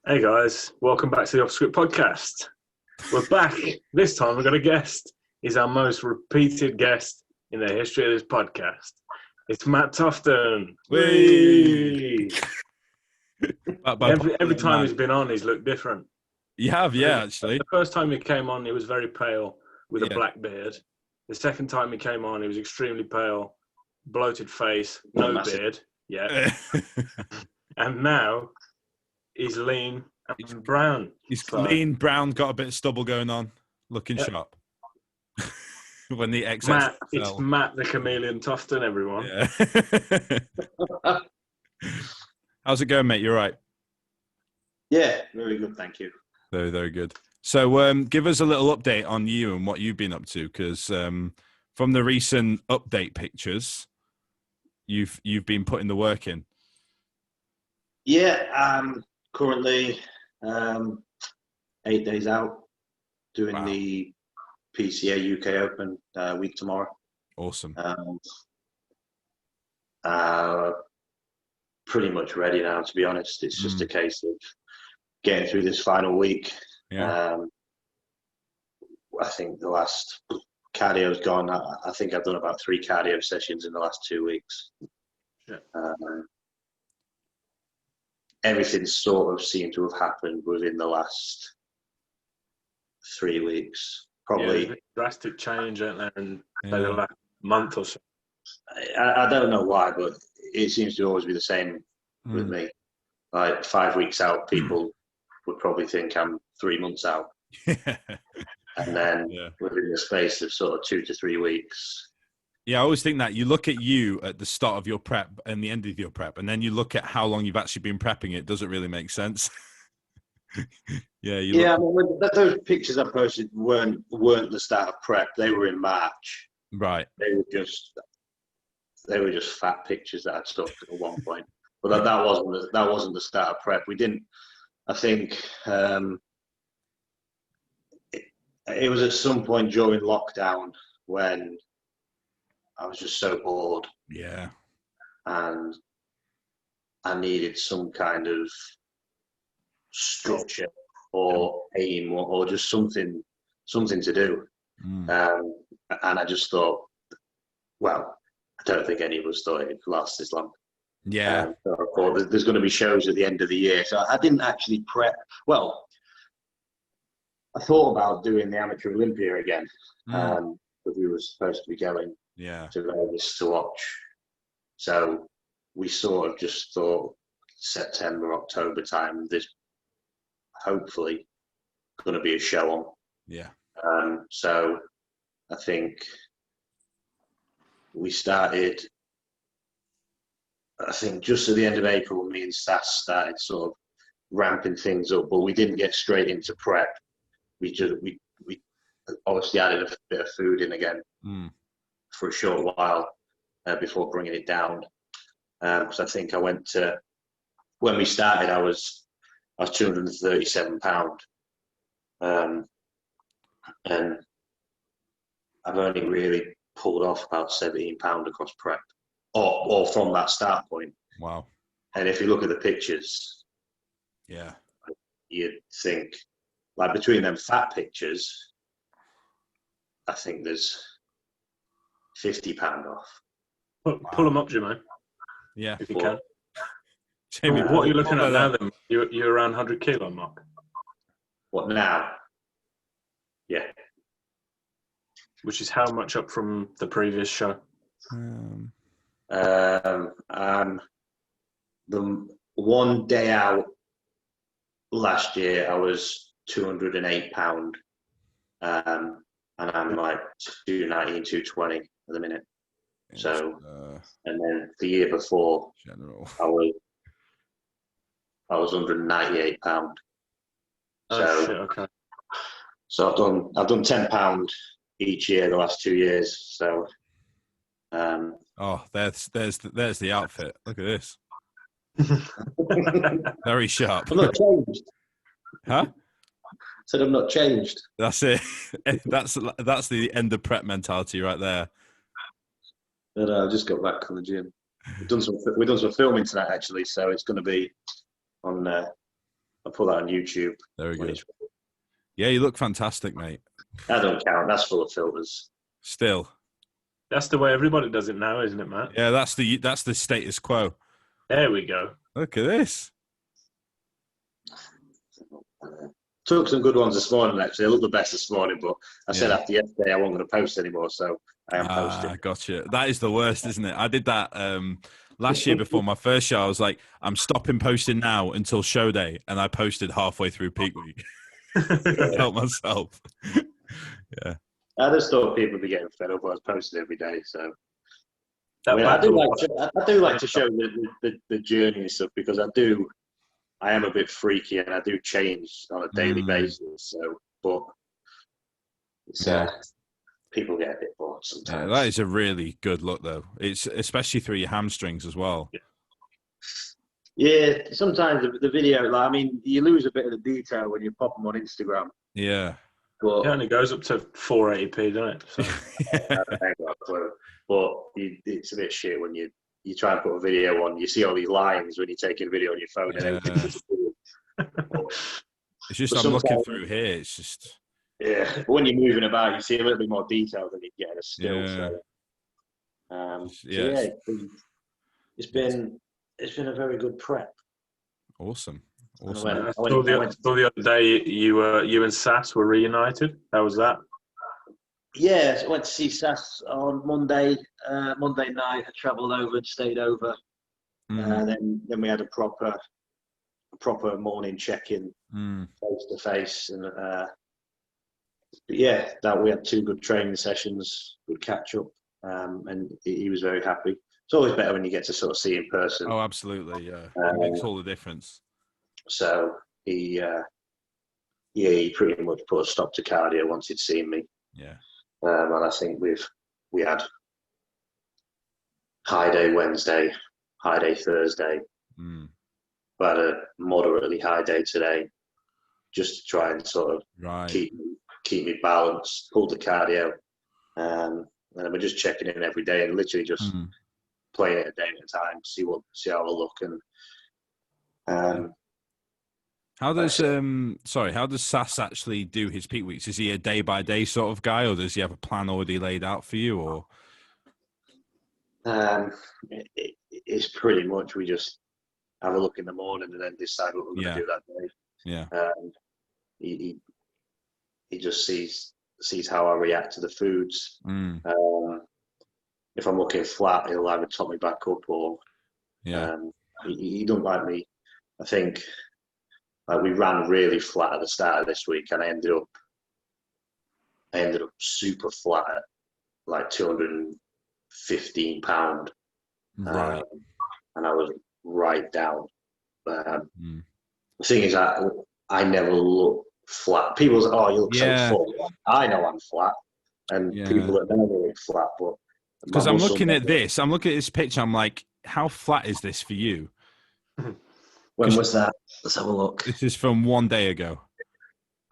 Hey guys, welcome back to the Off Script podcast. We're back. This time we've got a guest. He's our most repeated guest in the history of this podcast. It's Matt Tofton. Whee! Every time he's been on, he's looked different. You have, yeah, actually. The first time he came on, he was very pale with a black beard. The second time he came on, he was extremely pale, bloated face, no beard. Yeah. And now he's lean and brown. He's lean, brown, got a bit of stubble going on, looking sharp. When the XS Matt, it's Matt the Chameleon Tofton, everyone. Yeah. How's it going, mate? You're right. Yeah, very good, thank you. Very, very good. So, give us a little update on you and what you've been up to, because from the recent update pictures, you've been putting the work in. Yeah, currently 8 days out, doing the PCA UK Open week tomorrow. Awesome. Pretty much ready now, to be honest. It's just a case of getting through this final week. Yeah. I think the last cardio's gone. I think I've done about 3 cardio sessions in the last 2 weeks. Yeah. Everything sort of seemed to have happened within the last 3 weeks. Probably a drastic change, isn't there, in the last month or so? I don't know why, but it seems to always be the same with me. Like 5 weeks out, people would probably think I'm 3 months out. And then within the space of sort of 2 to 3 weeks. Yeah, I always think that you look at you at the start of your prep and the end of your prep, and then you look at how long you've actually been prepping. It doesn't really make sense. Those pictures I posted weren't the start of prep. They were in March. Right. They were just fat pictures that I took at one point. But that wasn't the start of prep. We didn't. I think it was at some point during lockdown when I was just so bored. Yeah. And I needed some kind of structure or aim or just something to do. And I just thought, well, I don't think any of us thought it would last this long. Yeah. So I thought there's going to be shows at the end of the year. So I didn't actually prep. Well, I thought about doing the Amateur Olympia again, but we were supposed to be going to Vegas to watch. So we sort of just thought September, October time, there's hopefully going to be a show on. Yeah. So I think we started, just at the end of April, me and Stas started sort of ramping things up, but we didn't get straight into prep. We obviously added a bit of food in again for a short while before bringing it down. Because I think when we started, I was 237 pound, and I've only really pulled off about 17 pound across prep, or from that start point. Wow! And if you look at the pictures, you'd think, like, between them fat pictures, I think there's 50 pound off. Pull them up, Jimmy. Yeah, if you can. Jamie, what are you looking at now? Then you're around 100 kilo mark. What now? Yeah. Which is how much up from the previous show? The one day out last year, I was 208 pound, and I'm like 219, 220 at the minute. So, and then the year before, I was 198 pound. Oh, shit, okay. So I've done 10 pound each year the last 2 years. So, there's the outfit. Look at this. Very sharp. I'm not changed. Huh? Said I'm not changed. That's it. That's the end of prep mentality right there. But I just got back from the gym. We've done some filming tonight, actually, so it's going to be on I'll put that on YouTube. Very good. Yeah, you look fantastic, mate. That don't count. That's full of filters. Still. That's the way everybody does it now, isn't it, Matt? Yeah, that's the status quo. There we go. Look at this. Took some good ones this morning, actually. I looked the best this morning, but I said after yesterday I wasn't going to post anymore, so I am posting. Gotcha. That is the worst, isn't it? I did that last year before my first show. I was like, I'm stopping posting now until show day, and I posted halfway through peak week. I felt myself. Yeah. I just thought people would be getting fed up. I was posting every day, so. I do like to show the journey and stuff, because I am a bit freaky and I do change on a daily basis. So, but people get a bit bored sometimes. Yeah, that is a really good look, though. It's especially through your hamstrings as well. Yeah, sometimes the video, you lose a bit of the detail when you pop them on Instagram. Yeah. But it only goes up to 480p, doesn't it? So. I ain't got a clue. But it's a bit shit when you try and put a video on. You see all these lines when you're taking a video on your phone. And everything's it's just I'm looking through here. It's just but when you're moving about, you see a little bit more detail than you get in a still. It's been a very good prep. Awesome. I saw the other day you and Sass were reunited. How was that? Yeah, I went to see Sass on Monday night. I travelled over and stayed over. Then we had a proper morning check-in, face to face, and we had 2 good training sessions, good catch up, and he was very happy. It's always better when you get to sort of see in person. Oh, absolutely, yeah, it makes all the difference. So he pretty much put a stop to cardio once he'd seen me. Yeah. And I think we had high day Wednesday, high day Thursday. We had a moderately high day today, just to try and sort of keep me balanced, pull the cardio, and then we're just checking in every day and literally just playing it a day at a time, see how I look. And how does Sass actually do his peak weeks? Is he a day by day sort of guy, or does he have a plan already laid out for you? Or it's pretty much we just have a look in the morning and then decide what we're going to do that day. Yeah. He just sees how I react to the foods. If I'm looking flat, he'll either top me back up or he don't like me. I think. We ran really flat at the start of this week, and I ended up super flat at like 215 pound, right? And I was right down. The thing is, I never look flat. People say, "Oh, you look so full." I know I'm flat, and people that never look flat. But because I'm looking at this picture, I'm like, how flat is this for you? When was that? Let's have a look. This is from 1 day ago.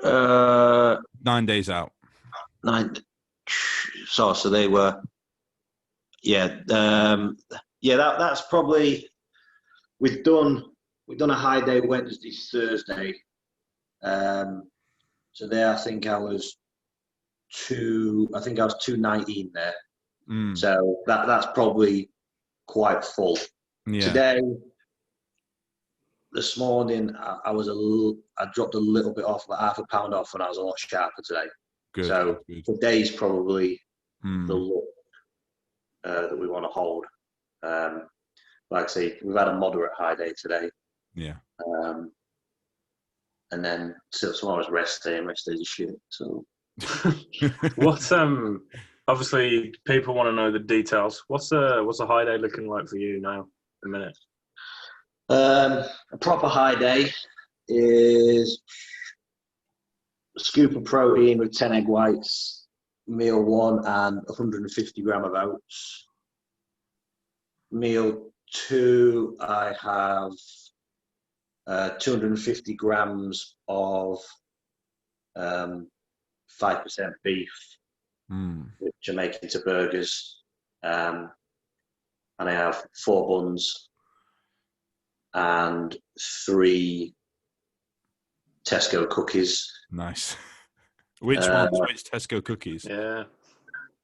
9 days out. 9. So they were. That's probably. We've done a high day Wednesday, Thursday. So there, I think I was 219 there. So that's probably quite full. Yeah. Today. This morning, I dropped a little bit off, about half a pound off, and I was a lot sharper today. Good. So today's probably the look that we want to hold. Like I say, we've had a moderate high day today. Yeah. And then tomorrow's rest day, and rest day's shit. So, what's obviously people want to know the details. What's a high day looking like for you now? A minute. A proper high day is a scoop of protein with 10 egg whites, meal 1, and 150 gram of oats. Meal 2, I have 250 grams of 5% beef, which I make into burgers, and I have 4 buns and 3 Tesco cookies. Nice. Which ones? Which Tesco cookies? Yeah.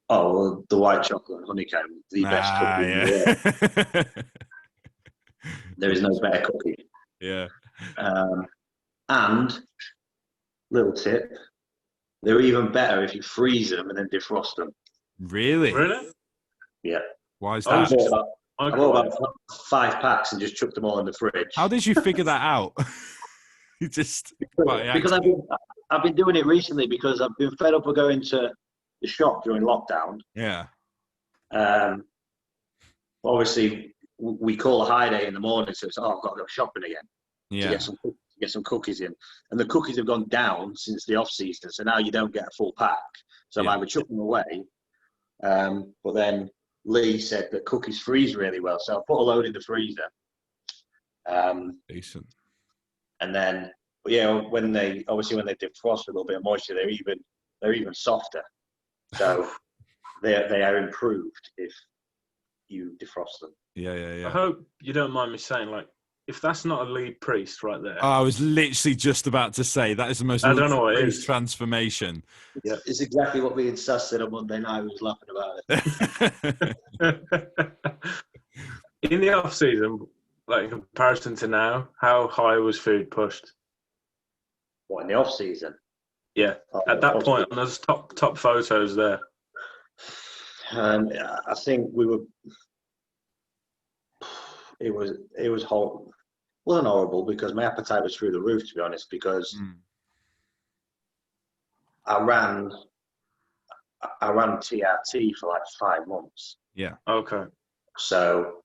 Oh, well, the white chocolate and honeycomb, the best cookie in the world. There is no better cookie. Yeah. And, little tip, they're even better if you freeze them and then defrost them. Really? Really? Yeah. Why is I that? bought about 5 packs and just chucked them all in the fridge. How did you figure that out? You just because I've been doing it recently because I've been fed up of going to the shop during lockdown. Yeah. Obviously, we call a high day in the morning, so it's I've got to go shopping again to get some cookies in, and the cookies have gone down since the off season, so now you don't get a full pack. So I would chuck them away. But then Lee said that cookies freeze really well, so I put a load in the freezer. Decent. And then, when they defrost a little bit of moisture, they're even softer. So they are improved if you defrost them. Yeah. I hope you don't mind me saying, like, if that's not a lead priest right there. Oh, I was literally just about to say that is the most. I don't know what it is. Transformation. Yeah, it's exactly what me and Sass said on Monday night. We was laughing about it. In the off season, like in comparison to now, how high was food pushed? What, in the off season? Yeah, at that point, on those top photos there. I think we were. It was horrible. It wasn't horrible because my appetite was through the roof, to be honest. Because I ran TRT for like 5 months. Yeah. Okay. So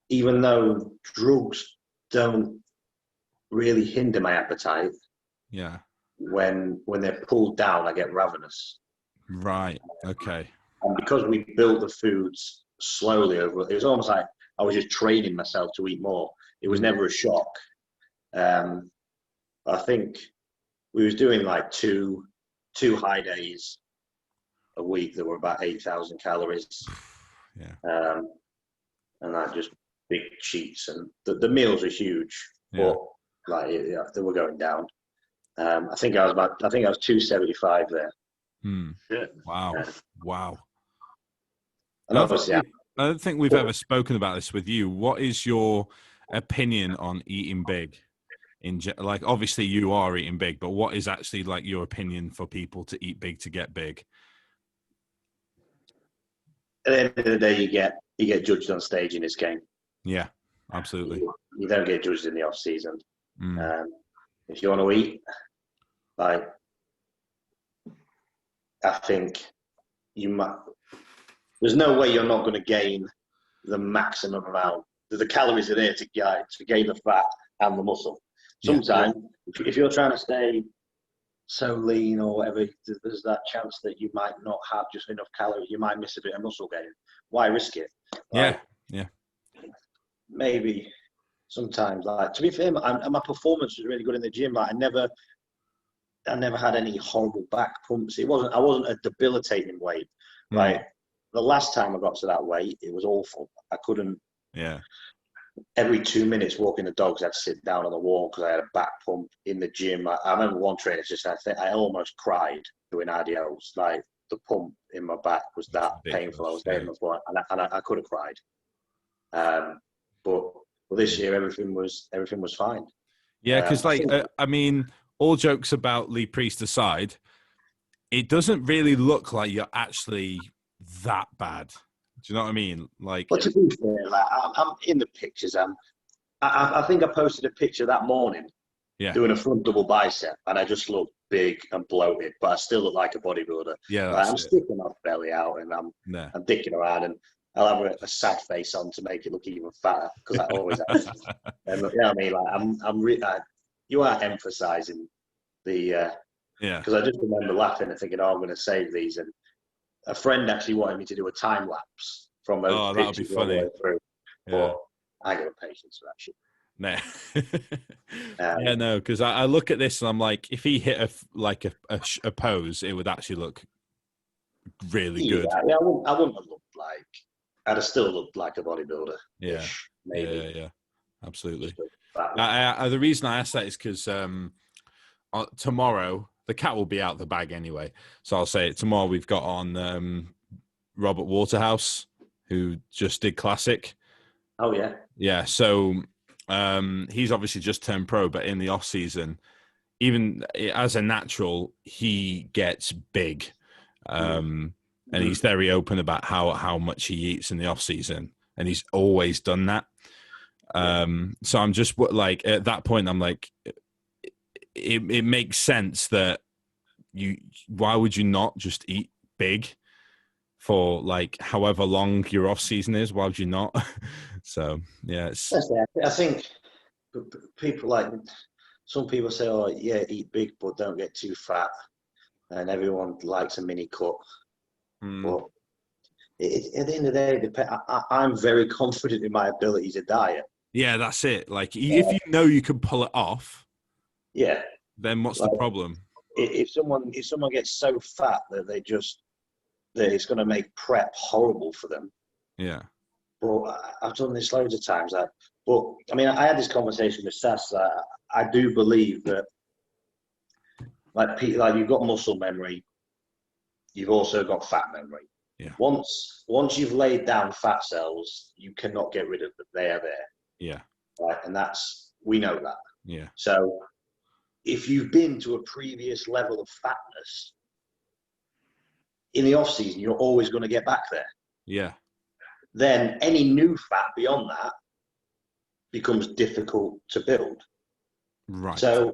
even though drugs don't really hinder my appetite, yeah, when they're pulled down, I get ravenous. Right. Okay. And because we built the foods slowly over, it was almost like I was just training myself to eat more. It was never a shock. I think we was doing like two high days a week that were about 8,000 calories. Yeah. And that just big cheats, and the meals are huge, but they were going down. I think I was 275 there. Yeah. Wow. Wow. And obviously, I don't think we've ever spoken about this with you. What is your opinion on eating big? Like, obviously you are eating big, but what is actually like your opinion for people to eat big to get big? At the end of the day, you get judged on stage in this game. Yeah, absolutely. You don't get judged in the off season. If you want to eat, like, I think you might. There's no way you're not going to gain the maximum amount. The calories are there to gain the fat and the muscle. Sometimes, if you're trying to stay so lean or whatever, there's that chance that you might not have just enough calories. You might miss a bit of muscle gain. Why risk it? Yeah. Maybe sometimes, like, to be fair, my performance was really good in the gym. Like, I never had any horrible back pumps. I wasn't a debilitating weight. Like, the last time I got to that weight, it was awful. I couldn't. Yeah. Every 2 minutes walking the dogs, I had to sit down on the wall because I had a back pump in the gym. I remember one trainer just said, I almost cried doing RDOs. Like, the pump in my back was that painful. I was there before, and I could have cried. But this year, everything was fine. Yeah, because I mean, all jokes about Lee Priest aside, it doesn't really look like you're actually that bad. Do you know what I mean? Like, but to be fair, like, I'm in the pictures. I think I posted a picture that morning, doing a front double bicep, and I just look big and bloated, but I still look like a bodybuilder. Yeah, like, I'm sticking my belly out, and I'm dicking around, and I'll have a sad face on to make it look even fatter because I always have. And, you know what I mean? Like, you are emphasising the because I just remember laughing and thinking, I'm going to save these, and a friend actually wanted me to do a time lapse from those pictures all the way through. But I got a patience for that shit. No. No, because I look at this and I'm like, if he hit a pose, it would actually look really good. Yeah, I wouldn't have looked like. I'd have still looked like a bodybuilder. Yeah. Maybe. Yeah. Absolutely. The reason I asked that is because tomorrow the cat will be out the bag anyway. So I'll say it tomorrow. We've got on Robert Waterhouse, who just did Classic. Oh yeah, yeah. So he's obviously just turned pro, but in the off season, even as a natural, he gets big, and he's very open about how much he eats in the off season, and he's always done that. So I'm just like at that point, I'm like, it makes sense that why would you not just eat big for like however long your off season is? Why would you not? So yeah, I think people like some people say, oh yeah, eat big but don't get too fat, and everyone likes a mini cut. But at the end of the day, I'm very confident in my ability to diet. Yeah, that's it. Like if you know you can pull it off, then what's the problem? If someone gets so fat that that it's going to make prep horrible for them. Yeah. But I've done this loads of times. But I mean, I had this conversation with Sass. I do believe that, like you've got muscle memory, you've also got fat memory. Yeah. Once you've laid down fat cells, you cannot get rid of them. They are there. Yeah. Right, and we know that. Yeah. So if you've been to a previous level of fatness in the off season, you're always going to get back there. Yeah. Then any new fat beyond that becomes difficult to build. Right. So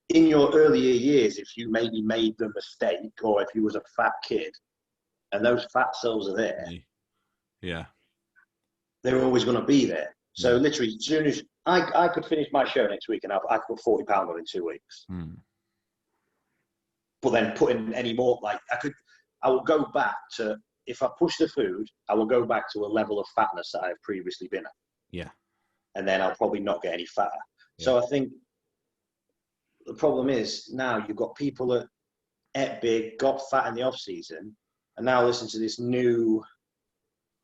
in your earlier years, if you maybe made the mistake, or if you was a fat kid and those fat cells are there, they're always going to be there. So literally, as soon as I could finish my show next week and I could put 40 pounds on in 2 weeks. But then put in any more, like I will go back to, if I push the food, I will go back to a level of fatness that I have previously been at. Yeah. And then I'll probably not get any fatter. Yeah. So I think the problem is now you've got people that ate big, got fat in the off season, and now listen to this new,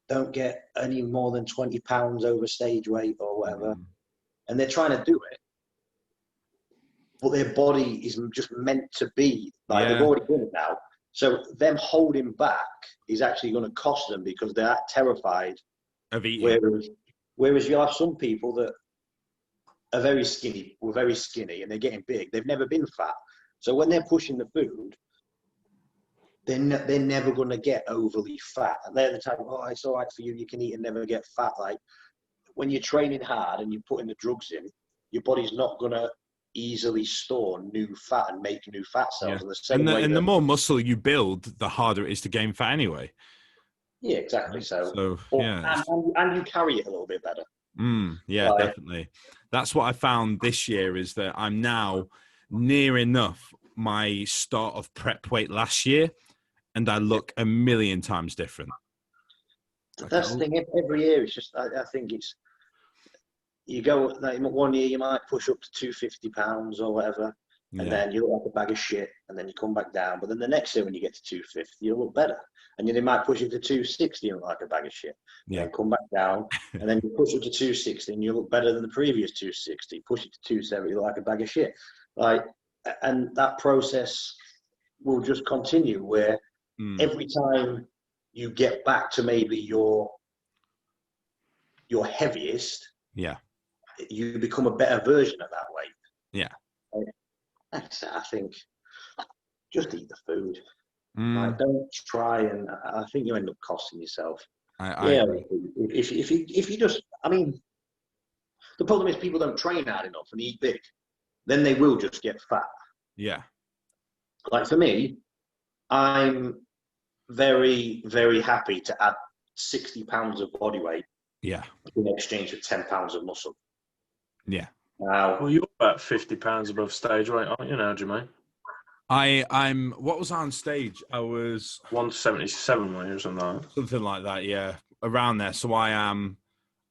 don't get any more than 20 pounds over stage weight or whatever. And they're trying to do it, but their body is just meant to be like they've already done it now. So them holding back is actually going to cost them because they're terrified of eating. Whereas you have some people that are very skinny, and they're getting big. They've never been fat. So when they're pushing the food, they're never going to get overly fat. And they're the type of, oh, it's all right for you. You can eat and never get fat. Like when you're training hard and you're putting the drugs in, your body's not going to easily store new fat and make new fat cells. And the more muscle you build, the harder it is to gain fat anyway. Yeah, exactly. So and you carry it a little bit better. Definitely. That's what I found this year is that I'm now near enough my start of prep weight last year, and I look a million times different. That's the thing. Every year, it's just I think it's. You go like 1 year, you might push up to 250 pounds or whatever, and then you look like a bag of shit, and then you come back down. But then the next year, when you get to 250, you look better, and then they might push it to 260 and look like a bag of shit. Yeah. And come back down, and then you push it to 260, and you look better than the previous 260. Push it to 270, you look like a bag of shit. Like, and that process will just continue. Where every time you get back to maybe your heaviest, you become a better version of that weight. Yeah. I think just eat the food. Like, don't try, and I think you end up costing yourself. If you just, I mean, the problem is people don't train hard enough and eat big, then they will just get fat. Yeah. Like for me, I'm very, very happy to add 60 pounds of body weight. Yeah. In exchange for 10 pounds of muscle. Yeah. Well, you're about 50 pounds above stage weight, aren't you now, Jermaine? I'm. What was I on stage? I was 177 or something like that. Yeah, around there. So I'm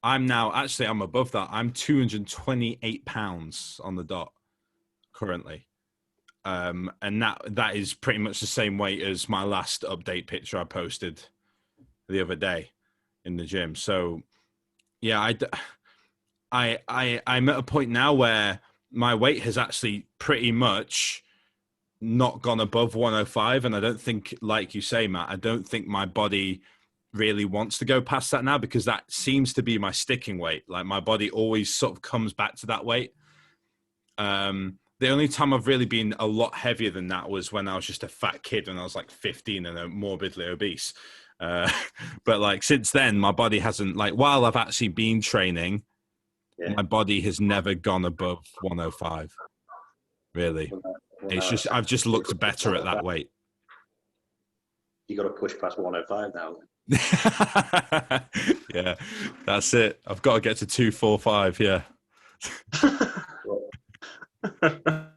now actually I'm above that. I'm 228 pounds on the dot currently, and that is pretty much the same weight as my last update picture I posted the other day in the gym. So yeah, I'm at a point now where my weight has actually pretty much not gone above 105, and I don't think, like you say, Matt, I don't think my body really wants to go past that now, because that seems to be my sticking weight. Like, my body always sort of comes back to that weight. The only time I've really been a lot heavier than that was when I was just a fat kid when I was like 15 and morbidly obese. But like since then, my body hasn't, like, while I've actually been training, my body has never gone above 105. Really. It's just, I've just looked better at that weight. You got to push past 105 now. Yeah, that's it. I've got to get to 245. Yeah.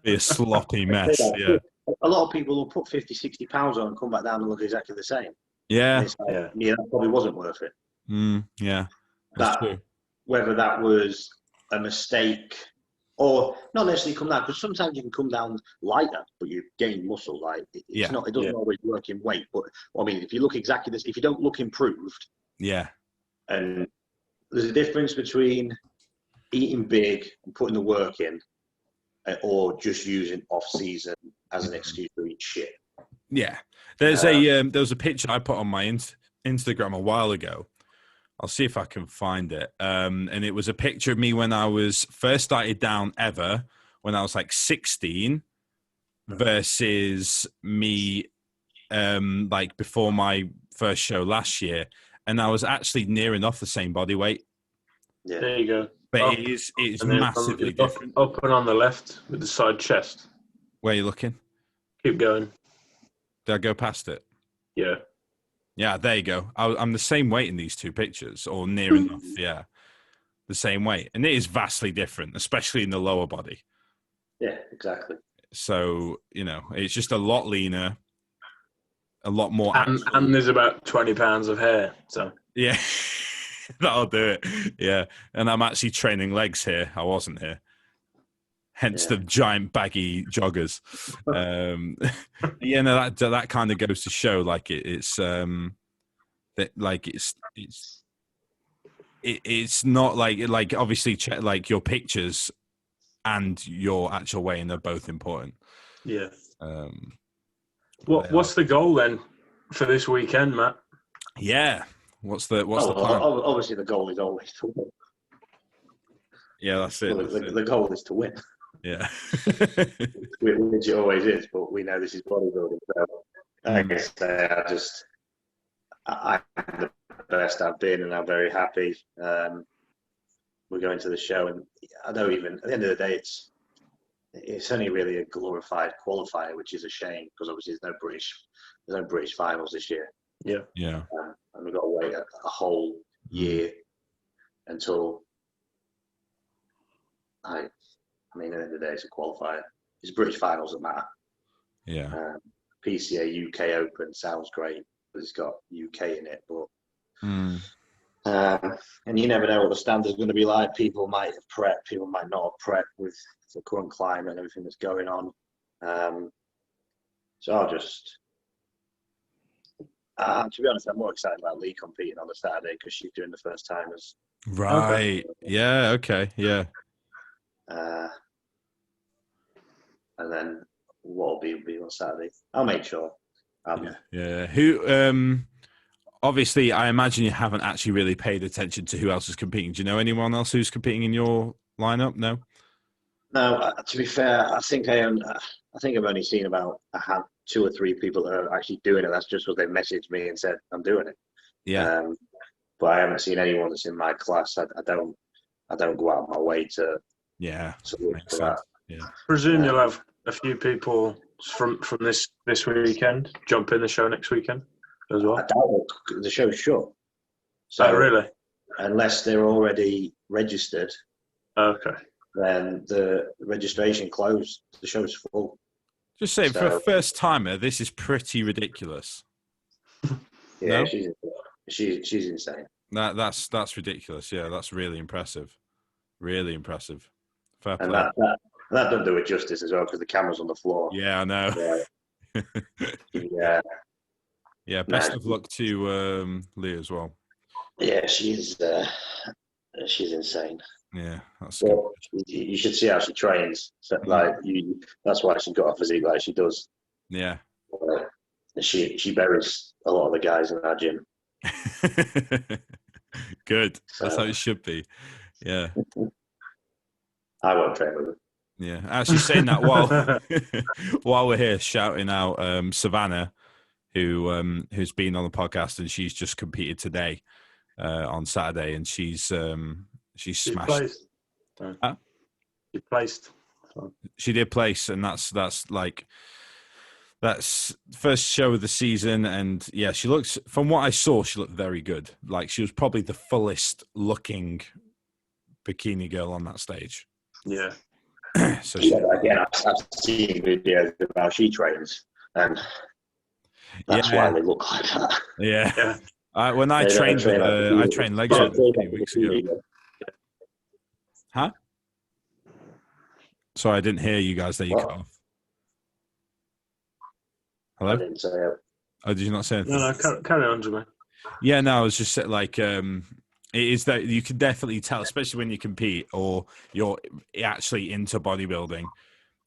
Be a sloppy mess. Yeah. A lot of people will put 50, 60 pounds on and come back down and look exactly the same. Yeah. Like, yeah, that probably wasn't worth it. Yeah. That's true. Whether that was a mistake or not necessarily come down, because sometimes you can come down lighter, but you gain muscle. Like it doesn't always work in weight. But I mean, if you look exactly this, if you don't look improved, and there's a difference between eating big and putting the work in, or just using off season as an excuse to eat shit. Yeah, there was a picture I put on my Instagram a while ago. I'll see if I can find it. And it was a picture of me when I was first started down ever, when I was like 16, versus me like before my first show last year. And I was actually near enough the same body weight. Yeah. There you go. But it's massively different. Up and on the left with the side chest. Where are you looking? Keep going. Did I go past it? Yeah. Yeah, there you go. I'm the same weight in these two pictures, or near enough. Yeah, the same weight, and it is vastly different, especially in the lower body. Yeah, exactly. So it's just a lot leaner, a lot more. And there's about 20 pounds of hair. So yeah, that'll do it. Yeah, and I'm actually training legs here. I wasn't here. Hence the giant baggy joggers. That kind of goes to show, like it's not like obviously like your pictures and your actual weighing are both important. Yeah. What's the goal then for this weekend, Matt? Yeah. What's the plan? Obviously, the goal is always to win. Yeah, that's it. The goal is to win. Yeah. Which it always is, but we know this is bodybuilding. So I guess I'm the best I've been, and I'm very happy. We're going to the show, and I don't even, at the end of the day, it's only really a glorified qualifier, which is a shame, because obviously there's no British finals this year. Yeah. Yeah. And we've got to wait a whole year until I mean, at the end of the day, it's a qualifier. It's British finals that matter. Yeah. PCA UK Open sounds great, but it's got UK in it. But and you never know what the standard's going to be like. People might have prepped, people might not have prepped with the current climate and everything that's going on. So I'll just, to be honest, I'm more excited about Lee competing on the Saturday because she's doing the first timers. Right. Yeah. Okay. Yeah. And then what will be on Saturday? I'll make sure. Yeah. Who? Obviously, I imagine you haven't actually really paid attention to who else is competing. Do you know anyone else who's competing in your lineup? No. No. To be fair, I think I've only seen about 2 or 3 people that are actually doing it. That's just what they messaged me and said I'm doing it. Yeah. But I haven't seen anyone that's in my class. I don't go out of my way to. Yeah. To look for that. Yeah. Presume you'll have a few people from this weekend jump in the show next weekend as well. I doubt it. The show's shut. So really? Unless they're already registered. Okay. Then the registration closed. The show's full. Just saying, for a first timer, this is pretty ridiculous. Yeah, no? she's insane. That's ridiculous. Yeah, that's really impressive. Really impressive. Fair play. And that doesn't do it justice as well because the camera's on the floor. Yeah, I know. Yeah. Yeah. Best of luck to Lee as well. Yeah, she's insane. Yeah, that's good. Well, you should see how she trains. So, that's why she got a physique like she does. Yeah. She buries a lot of the guys in our gym. Good. That's how it should be. Yeah. I won't train with her. Yeah. Actually, saying that while we're here, shouting out Savannah, who's been on the podcast, and she's just competed today on Saturday, and she's smashed. Placed. Huh? She placed. She did place, and that's first show of the season, and yeah, she looks, from what I saw, she looked very good. Like, she was probably the fullest looking bikini girl on that stage. Yeah. So again, I've seen videos of how she trains, and that's why they look like that. Yeah. When I trained with her, I trained legs a few weeks ago. Huh? Sorry, I didn't hear you guys there. You cut off. Hello? I didn't say it. Oh, did you not say anything? No, carry on, Jimmy. Yeah, no, I was just like, it is that you can definitely tell, especially when you compete or you're actually into bodybuilding.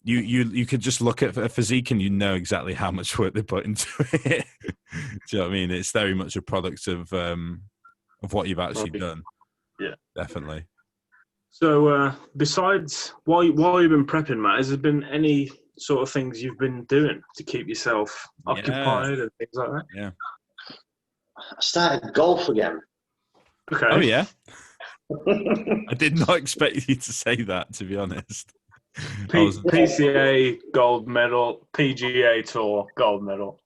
You could just look at a physique and you know exactly how much work they put into it. Do you know what I mean? It's very much a product of what you've actually done. Yeah, definitely. So, besides while you've been prepping, Matt, has there been any sort of things you've been doing to keep yourself occupied and things like that? Yeah. I started golf again. Okay. Oh yeah. I did not expect you to say that, to be honest. PCA gold medal, PGA Tour gold medal.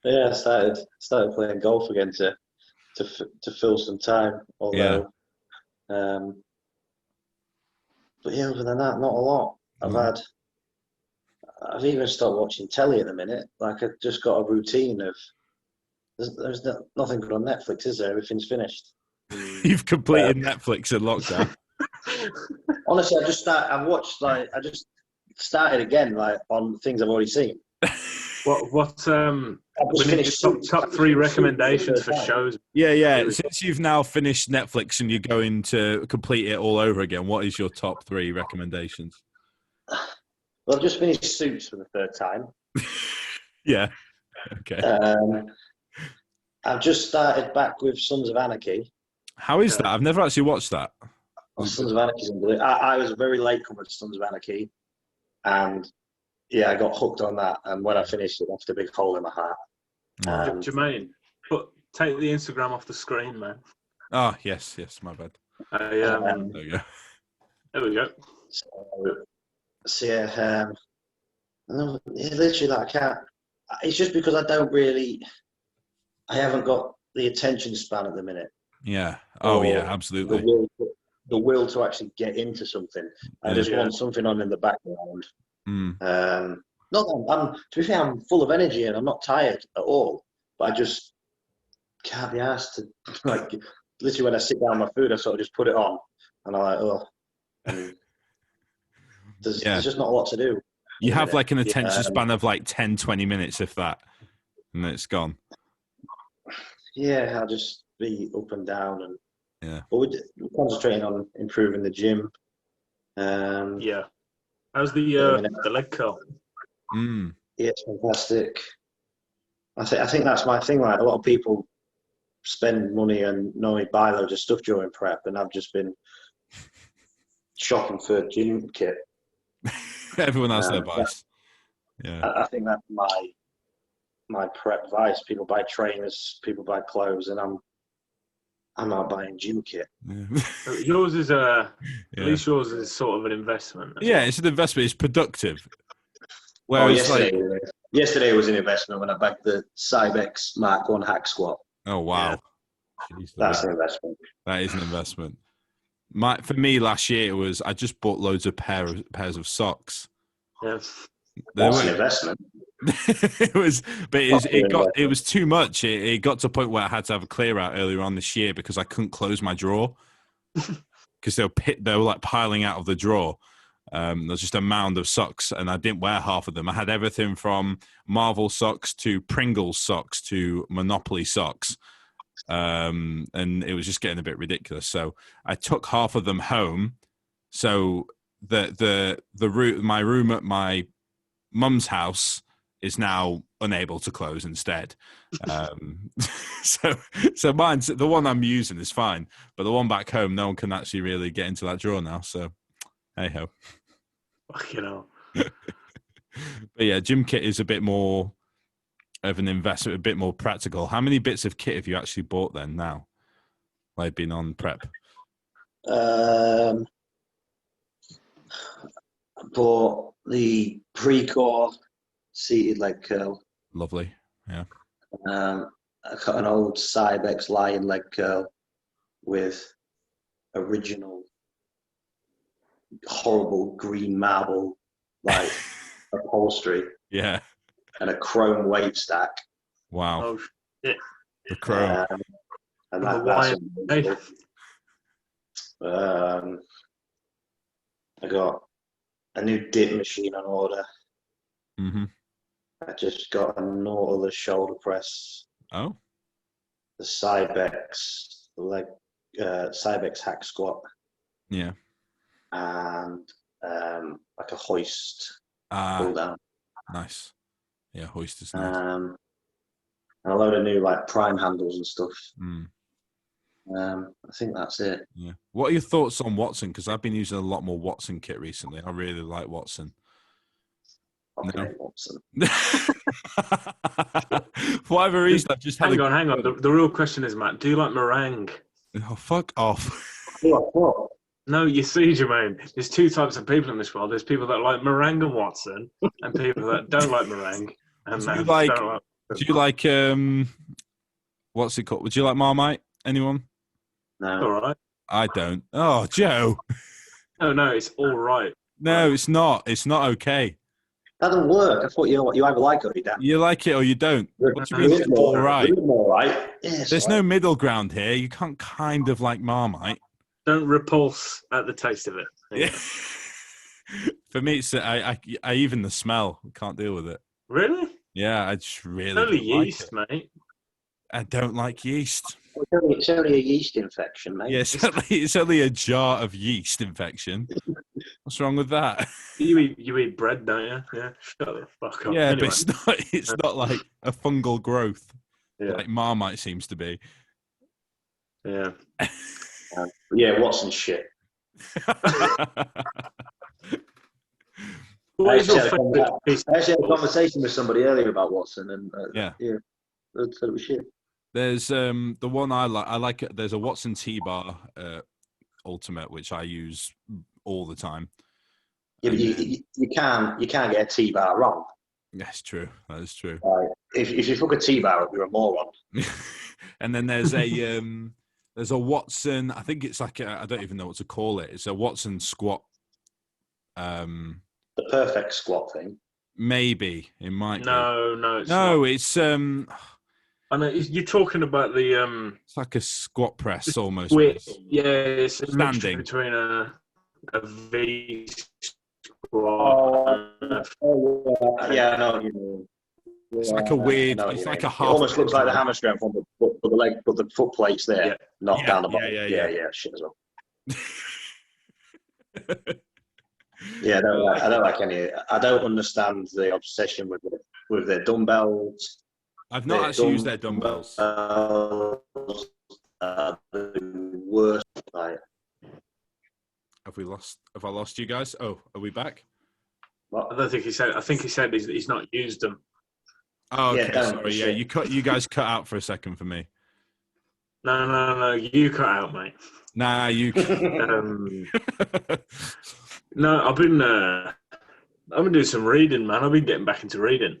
Yeah, I started playing golf again to fill some time. Although, but yeah, other than that, not a lot. I've even stopped watching telly at the minute. Like, I've just got a routine of there's nothing good on Netflix, is there? Everything's finished. You've completed Netflix in lockdown. Honestly, I just started again, like, on things I've already seen. What top 3 recommendations for shows? Yeah. Since you've now finished Netflix and you're going to complete it all over again, what is your top 3 recommendations? Well, I've just finished Suits for the 3rd time. Yeah. Okay. I've just started back with Sons of Anarchy. How is that? I've never actually watched that. Sons of Anarchy is unbelievable. I was very late coming to Sons of Anarchy, and yeah, I got hooked on that. And when I finished, it left a big hole in my heart. Jermaine, take the Instagram off the screen, man. Oh, yes, my bad. There we go. There we go. So yeah, literally, like, I can't. It's just because I haven't got the attention span at the minute. Yeah. Oh, yeah, absolutely. The will to actually get into something. I just want something on in the background. Not that to be fair, I'm full of energy and I'm not tired at all. But I just can't be asked to, like, literally when I sit down my food, I sort of just put it on, and I'm like, oh. And there's just not a lot to do. You have like an attention span of like 10, 20 minutes, if that, and it's gone. Yeah, I'll just be up and down, and but we're concentrating on improving the gym. Yeah. How's the leg curl? Yeah, it's fantastic. I think that's my thing. Like, a lot of people spend money and normally buy loads of stuff during prep, and I've just been shopping for gym kit. Everyone has their vice. Yeah, I think that's my prep vice. People buy trainers, people buy clothes, and I'm not buying gym kit. Yeah. Yours is at least yours is sort of an investment. Yeah, it's an investment. It's productive. Whereas, yesterday was an investment when I backed the Cybex Mark 1 hack squat. Oh wow, Jeez, that's an investment. That is an investment. For me last year, it was I just bought loads of pairs of socks. Yes, that's an investment. It was too much. It got to a point where I had to have a clear out earlier on this year because I couldn't close my drawer because they were like piling out of the drawer. There was just a mound of socks, and I didn't wear half of them. I had everything from Marvel socks to Pringles socks to Monopoly socks, and it was just getting a bit ridiculous. So I took half of them home. So the room, my room at my mum's house is now unable to close instead. So mine's the one I'm using is fine, but the one back home, no one can actually really get into that drawer now. So hey ho. You know. But yeah, gym kit is a bit more of an investment, a bit more practical. How many bits of kit have you actually bought then now? Like been on prep? I bought the pre-core seated leg curl. Lovely, yeah. I got an old Cybex lion leg curl with original horrible green marble like upholstery. Yeah. And a chrome weight stack. Wow. Oh shit. The chrome. And that's I got a new dip machine on order. Mm-hmm. I just got a Nautilus shoulder press. Oh. The Cybex Cybex hack squat. Yeah. And like a hoist pull down. Nice. Yeah, hoist is nice. And a load of new like prime handles and stuff. I think that's it. Yeah. What are your thoughts on Watson? Because I've been using a lot more Watson kit recently. I really like Watson. Okay, Watson. For whatever reason, I've just had hang on. The real question is, Matt, do you like meringue? Oh, fuck off. What? No, you see, Jermaine, there's two types of people in this world. There's people that like meringue and Watson, and people that don't like meringue. And do you like what's it called? Would you like Marmite? Anyone? No. All right. I don't. Oh, Joe. No, it's all right. No, it's not. It's not okay. That doesn't work. I thought you either like it or you don't. You like it or you don't. What do you mean it's all right? All right. Yeah, there's no middle ground here. You can't kind of like Marmite. Don't repulse at the taste of it. Yeah. For me, it's I even the smell can't deal with it. Really? Yeah, I just really. It's only yeast, mate. I don't like yeast. It's only a yeast infection, mate. Yeah, it's only a jar of yeast infection. What's wrong with that? You eat bread, don't you? Yeah, shut the fuck up. Yeah, anyway. but it's not like a fungal growth like Marmite seems to be. Yeah. Yeah, Watson shit. I actually had a conversation with somebody earlier about Watson, and yeah, they said it was shit. There's the one I like. There's a Watson T-Bar Ultimate, which I use all the time. Yeah, but you can't get a T-bar wrong. That's true. That is true. If you fuck a T-bar up, you're a moron. And then there's a Watson. I think it's like I don't even know what to call it. It's a Watson squat. The perfect squat thing. Maybe it might. No, it's no. Not. It's I know you're talking about the. It's like a squat press almost. Yeah, it's a mixture between a V squat. Yeah, I know what you mean. It's like a weird. It's like a half. It almost looks like the hammer strength one, but the leg, but the foot plate's there, not down the bottom. Yeah, shit as well. Yeah, I don't like any. I don't understand the obsession with their dumbbells. I've not actually used their dumbbells. The worst. Like, Have I lost you guys? Oh, are we back? What? I don't think he said. I think he said he's not used them. Oh, okay. Sorry. Yeah, you guys cut out for a second for me. No. You cut out, mate. Nah, you. No, I've been doing some reading, man. I've been getting back into reading.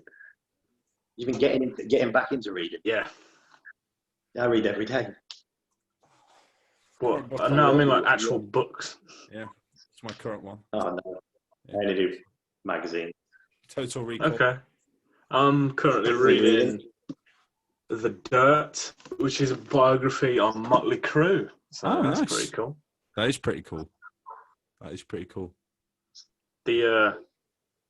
You've been getting back into reading? Yeah. I read every day. What? No, I mean like actual books. Yeah, it's my current one. Oh no, I only do magazine. Total Recall. Okay. I'm currently reading The Dirt, which is a biography on Motley Crue. So that's nice. pretty cool. That is pretty cool. That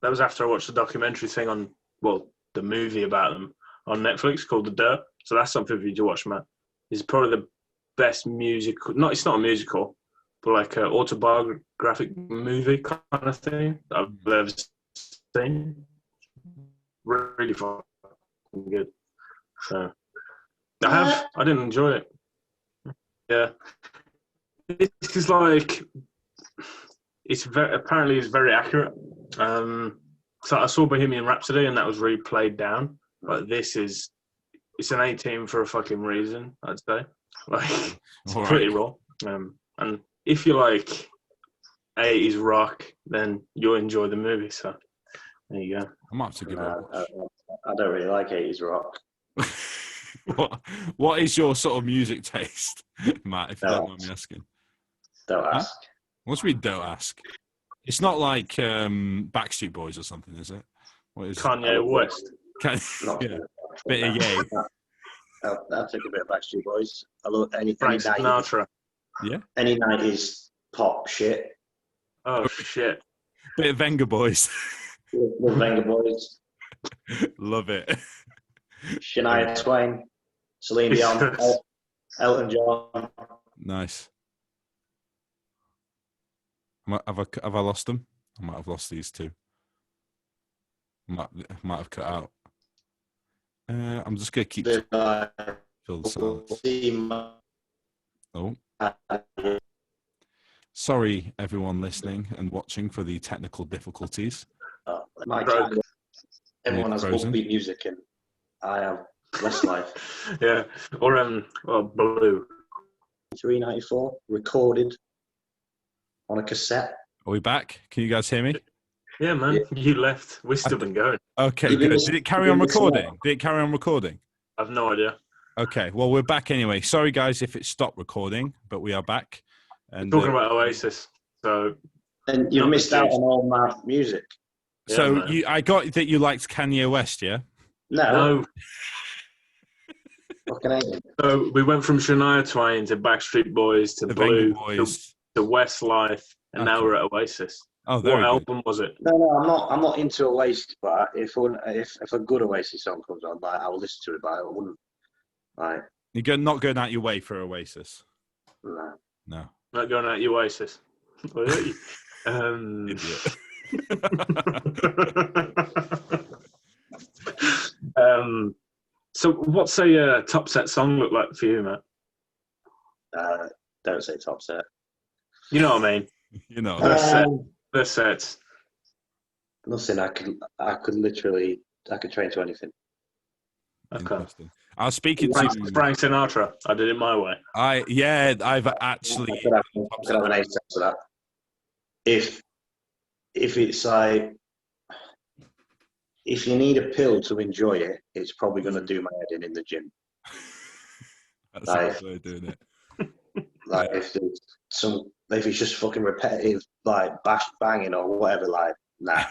was after I watched the documentary thing the movie about them on Netflix called The Dirt. So that's something for you to watch, Matt. is probably the best musical. It's not a musical, but like an autobiographic movie kind of thing that I've ever seen. Really fucking good. So I didn't enjoy it. Yeah, this is like apparently it's very accurate. So I saw Bohemian Rhapsody and that was really played down, but it's an 18 for a fucking reason, I'd say. Like it's pretty raw. And if you like 80s rock, then you'll enjoy the movie. So there you go. I might have to give it. I don't really like 80s rock. What is your sort of music taste, Matt? If you don't mind me asking. Don't ask. What's we don't ask? It's not like Backstreet Boys or something, is it? What is Kanye West? Yeah. Bit of yay. I'll take a bit of Backstreet Boys. I love any Frank Sinatra. Yeah. Any 90s pop shit. Oh shit. Bit of Venga Boys. Love Venga Boys. Love it. Shania Twain. Celine Dion. Elton John. Nice. Have I lost them? I might have lost these two. Might have cut out. I'm just gonna keep fill the silence. Oh, sorry, everyone listening and watching for the technical difficulties. Everyone has upbeat music, and I have Westlife. Yeah, or Blue. 394 recorded on a cassette. Are we back? Can you guys hear me? Yeah, man. Yeah. You left. We're still been going. Okay, good. Did it carry on recording? I've no idea. Okay, well, we're back anyway. Sorry, guys, if it stopped recording, but we are back. And talking about Oasis. So, and you missed out on all my music. So I got that you liked Kanye West, yeah? No. So we went from Shania Twain to Backstreet Boys to Blue to Westlife, and now we're at Oasis. Oh, what album was it? No, I'm not into Oasis, but if a good Oasis song comes on, like, I will listen to it, but I wouldn't. Like, you're not going out your way for Oasis. No. Not going out your Oasis. Idiot. So what's a top set song look like for you, Matt? Don't say top set. You know what I mean? You know. The sets. Nothing. I could literally train to anything. Okay. I was speaking to Frank Sinatra. I did it my way. I've actually. I could have an A set to that. If it's like, if you need a pill to enjoy it, it's probably going to do my head in the gym. That's a good way of doing it. Like if it's just fucking repetitive, like banging or whatever, like nah.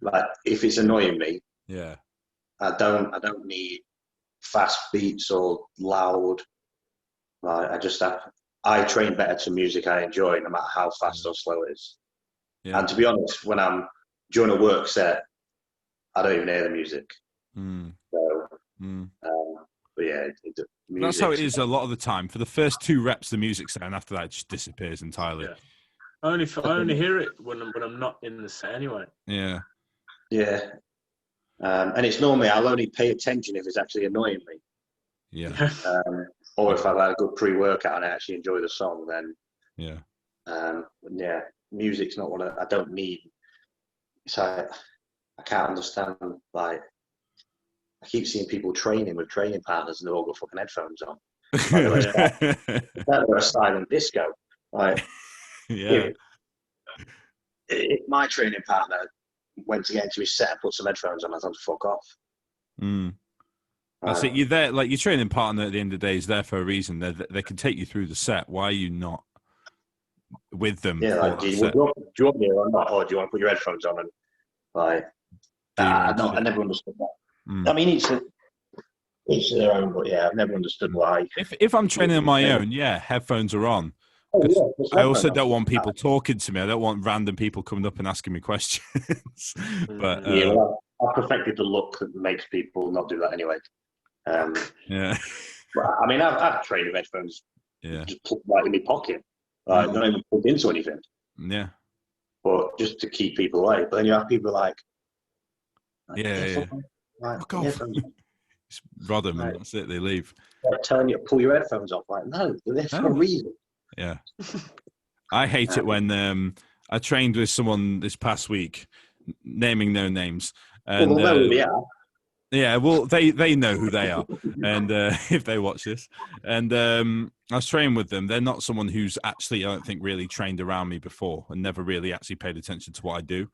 Like if it's annoying me, yeah, I don't need fast beats or loud. Like I train better to music I enjoy, no matter how fast or slow it is. Yeah. And to be honest, when I'm during a work set, I don't even hear the music. So, but yeah, that's how it is a lot of the time. For the first 2 reps, the music's there, and after that, it just disappears entirely. Yeah. I only hear it when I'm not in the set anyway. Yeah. Yeah. And it's normally I'll only pay attention if it's actually annoying me. Yeah. Or if I've had a good pre-workout and I actually enjoy the song, then yeah. Music's not what I don't need. So I can't understand. Like I keep seeing people training with training partners, and they've all got fucking headphones on. Like, they're a silent disco. Like, yeah. If my training partner went to get into his set and put some headphones on, I thought to fuck off. That's it. You're there, like your training partner at the end of the day is there for a reason. They can take you through the set. Why are you not with them? Yeah, like, do you want me or not, or do you want to put your headphones on? And like, I never understood that. I mean, each to their own, but yeah, I've never understood why. If I'm training on my own, headphones are on. I also don't want people talking to me. I don't want random people coming up and asking me questions. But I perfected the look that makes people not do that anyway. Yeah. Well, I mean, I've trained with headphones just put right in my pocket, like not even plugged into anything. Yeah. But just to keep people away. But then you have people like Fuck off. Just rod them and that's it. They leave. They're telling you to pull your headphones off. Like, no, they're there for a reason. Yeah. I hate it when I trained with someone this past week, naming no names. And, well, they'll know who they are. Yeah, well, they know who they are, and if they watch this, and I was training with them. They're not someone who's actually, I don't think, really trained around me before, and never really actually paid attention to what I do.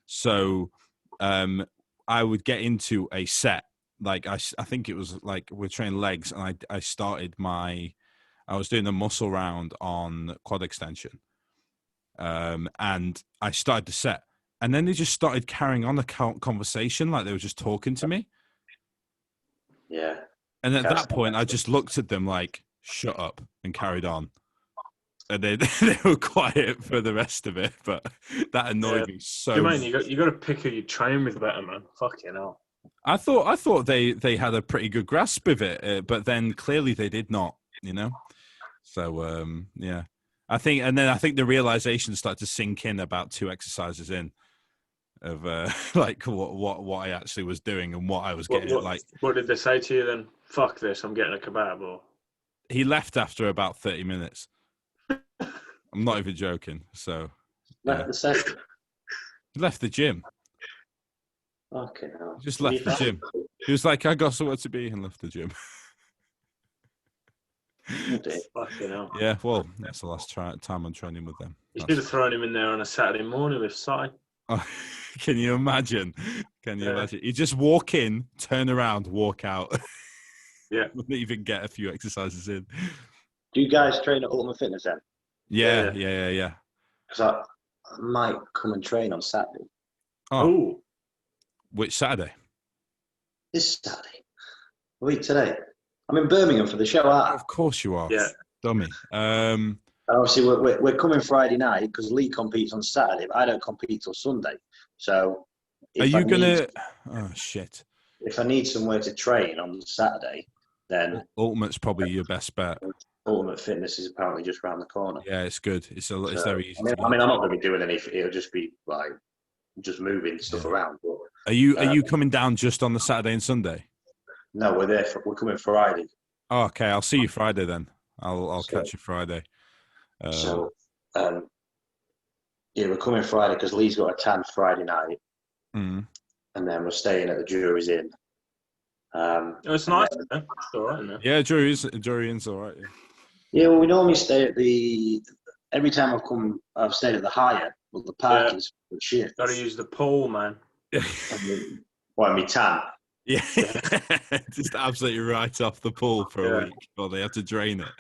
So I would get into a set, like I think it was like we're training legs, and I was doing a muscle round on quad extension, and I started the set, and then they just started carrying on the conversation like they were just talking to me. Yeah. And at that point, I just looked at them like, shut up, and carried on. And they were quiet for the rest of it, but that annoyed me so much. You got to pick who you train with better, man. Fucking hell. I thought they had a pretty good grasp of it, but then clearly they did not, you know? So, yeah. I think the realization started to sink in about 2 exercises in. Of like what I actually was doing and what I was getting. What did they say to you then? Fuck this! I'm getting a kebab. Or he left after about 30 minutes. I'm not even joking. So left the session. He left the gym. Okay. He just left the gym. He was like, "I got somewhere to be," and left the gym. Fucking hell. Yeah. Well, that's the last time I'm training with them. You should have thrown him in there on a Saturday morning with Si. Oh, can you imagine? Imagine? You just walk in, turn around, walk out. Yeah. Wouldn't even get a few exercises in. Do you guys train at Ultimate Fitness then? Yeah. Because I might come and train on Saturday. Oh. Which Saturday? This Saturday. A week today. I'm in Birmingham for the show. Of course you are. Yeah. Dummy. Obviously, we're coming Friday night because Lee competes on Saturday, but I don't compete till Sunday. So, are you gonna? Oh shit! If I need somewhere to train on Saturday, then Ultimate's probably your best bet. Ultimate Fitness is apparently just around the corner. Yeah, it's good. It's very easy. I mean, I'm not going to be doing anything. It'll just be like just moving stuff around. But, are you coming down just on the Saturday and Sunday? No, we're coming Friday. Oh, okay, I'll see you Friday then. I'll catch you Friday. Yeah, we're coming Friday because Lee's got a tan Friday night, and then we're staying at the Jury's Inn. It's nice. It's all right, isn't it? Yeah, Jury Inn's all right. Yeah, well, we normally stay at every time I've stayed at the Hyatt, but the parking's shit. Got to use the pool, man. Me tan. Yeah, just absolutely right off the pool for a week. Well, they have to drain it.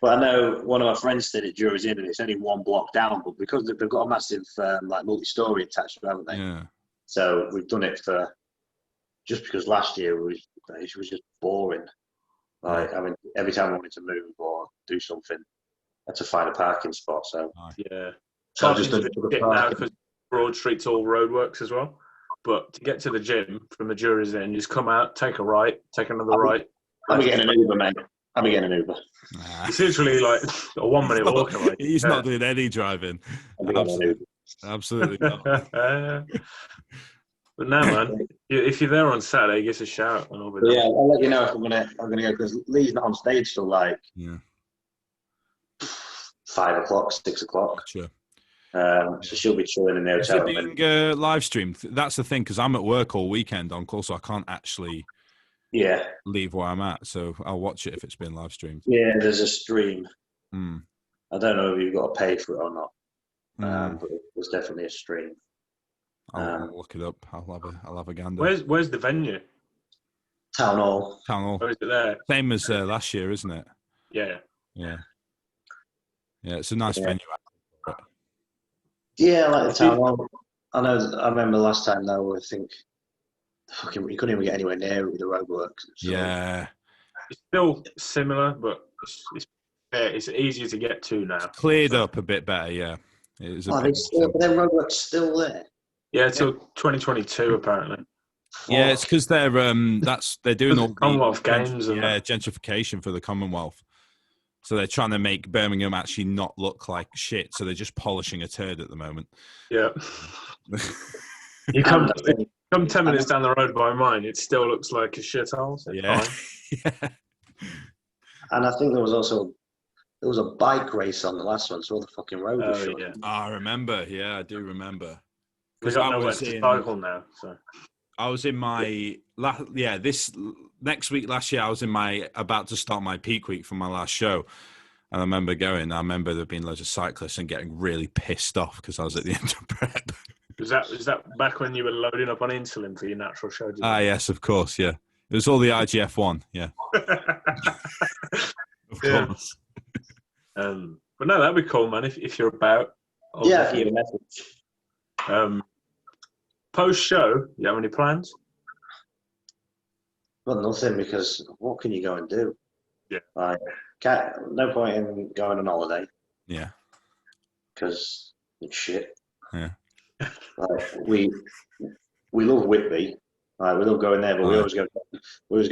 But I know one of my friends stayed at Jury's Inn, and it's only 1 block down. But because they've got a massive multi-story attached, haven't they? Yeah. So we've done it just because last year it was just boring. Like every time I wanted to move or do something, I had to find a parking spot. So yeah. So I just done it now because Broad Street's all roadworks as well. But to get to the gym from the Jury's Inn, you just come out, take a right, take another right. I'm getting an Uber, mate. I'm getting an Uber. It's literally like a 1-minute walk away. He's not doing any driving. Absolutely not. But no, man. If you're there on Saturday, give us a shout. And I'll let you know if I'm gonna go because Lee's not on stage till 5 o'clock, 6 o'clock. Sure. So she'll be chilling in the hotel. Is it being live streamed? That's the thing because I'm at work all weekend on call, so I can't actually leave where I'm at. So I'll watch it if it's been live streamed. Yeah, there's a stream. I don't know if you've got to pay for it or not, but there's definitely a stream. I'll look it up. I'll have a gander. Where's the venue? Town Hall. Or is it there? Same as last year, isn't it? Yeah. Yeah. Yeah, it's a nice venue. Yeah, I like the Town Hall. I remember last time though, I think you couldn't even get anywhere near it with the roadworks. So. Yeah. It's still similar, but it's easier to get to now. It's cleared up a bit better, yeah. It is but then roadworks still there. Yeah, until 2022 apparently. Yeah, it's because they're doing all the Commonwealth Games and gentrification for the Commonwealth. So they're trying to make Birmingham actually not look like shit. So they're just polishing a turd at the moment. Yeah. You come 10 minutes down the road by mine, it still looks like a shithole. So yeah. Yeah. And I think there was a bike race on the last one, so all the fucking road was shut. Yeah. I remember. Yeah, I do remember. We got nowhere to cycle now. So I was in my this next week last year. I was in my about to start my peak week for my last show, and I remember there being loads of cyclists and getting really pissed off because I was at the end of prep. Was that back when you were loading up on insulin for your natural show? Yes, of course. Yeah, it was all the IGF-1. Yeah, of course. But no, that'd be cool, man. If you're about. Yeah, if you message. Post show, you have any plans? Well, nothing, because what can you go and do? Yeah. Like, no point in going on holiday. Yeah. Because it's shit. Yeah. Like, we love Whitby. Like, we love going there, but we always go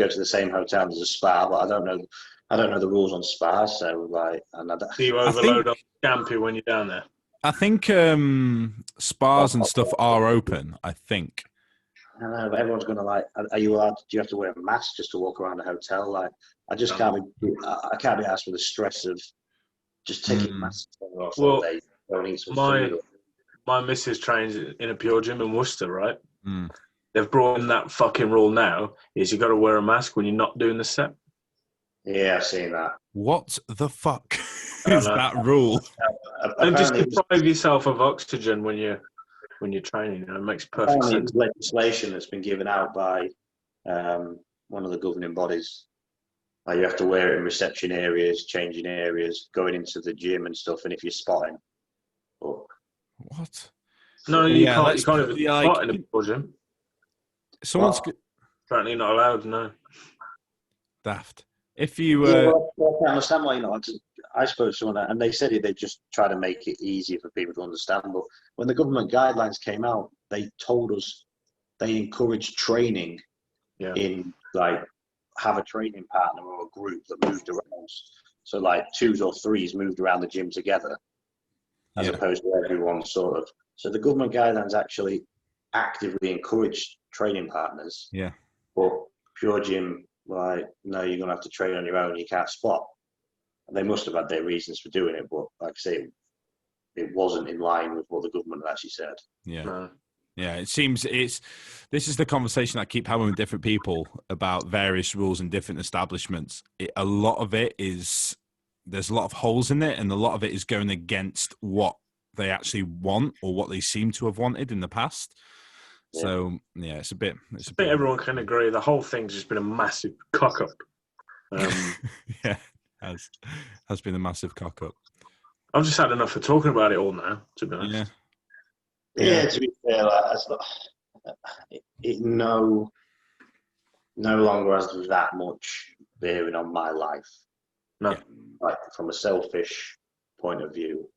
to the same hotel as a spa. But I don't know the rules on spas, so like, do you overload on Campy when you're down there? I think spas and stuff are open. I think. I don't know, but everyone's gonna like. Are you allowed? Do you have to wear a mask just to walk around a hotel? Like, I just can't be. I can't be asked for the stress of just taking masks off all day. Don't eat some food. My missus trains in a pure gym in Worcester, right? Mm. They've brought in that fucking rule now. Is you got to wear a mask when you're not doing the set. Yeah, I've seen that. What the fuck is that rule? And just deprive yourself of oxygen when you're training. It makes perfect sense. Legislation that's been given out by one of the governing bodies. Like, you have to wear it in reception areas, changing areas, going into the gym and stuff. And if you're spotting, what? No, you can't. You can't even spot in a pure gym. Someone's apparently not allowed. No. Daft. If you, I can't understand why you're not. I spoke to someone, and they said they just try to make it easier for people to understand. But when the government guidelines came out, they told us they encouraged training in, like, have a training partner or a group that moved around. So like 2s or 3s moved around the gym together, as opposed to everyone sort of. So the government guidelines actually actively encouraged training partners. Yeah. But pure gym, like, no, you're going to have to train on your own. You can't spot. And they must have had their reasons for doing it, but like I say, it wasn't in line with what the government had actually said. Yeah. No. Yeah, it seems this is the conversation I keep having with different people about various rules in different establishments. A lot of it is, there's a lot of holes in it, and a lot of it is going against what they actually want or what they seem to have wanted in the past. Yeah. So yeah, I think everyone can agree the whole thing's just been a massive cock up. Yeah, has been a massive cock up. I've just had enough of talking about it all now, to be honest. Yeah, to be fair, it no longer has that much bearing on my life. No. Yeah. Like, from a selfish point of view,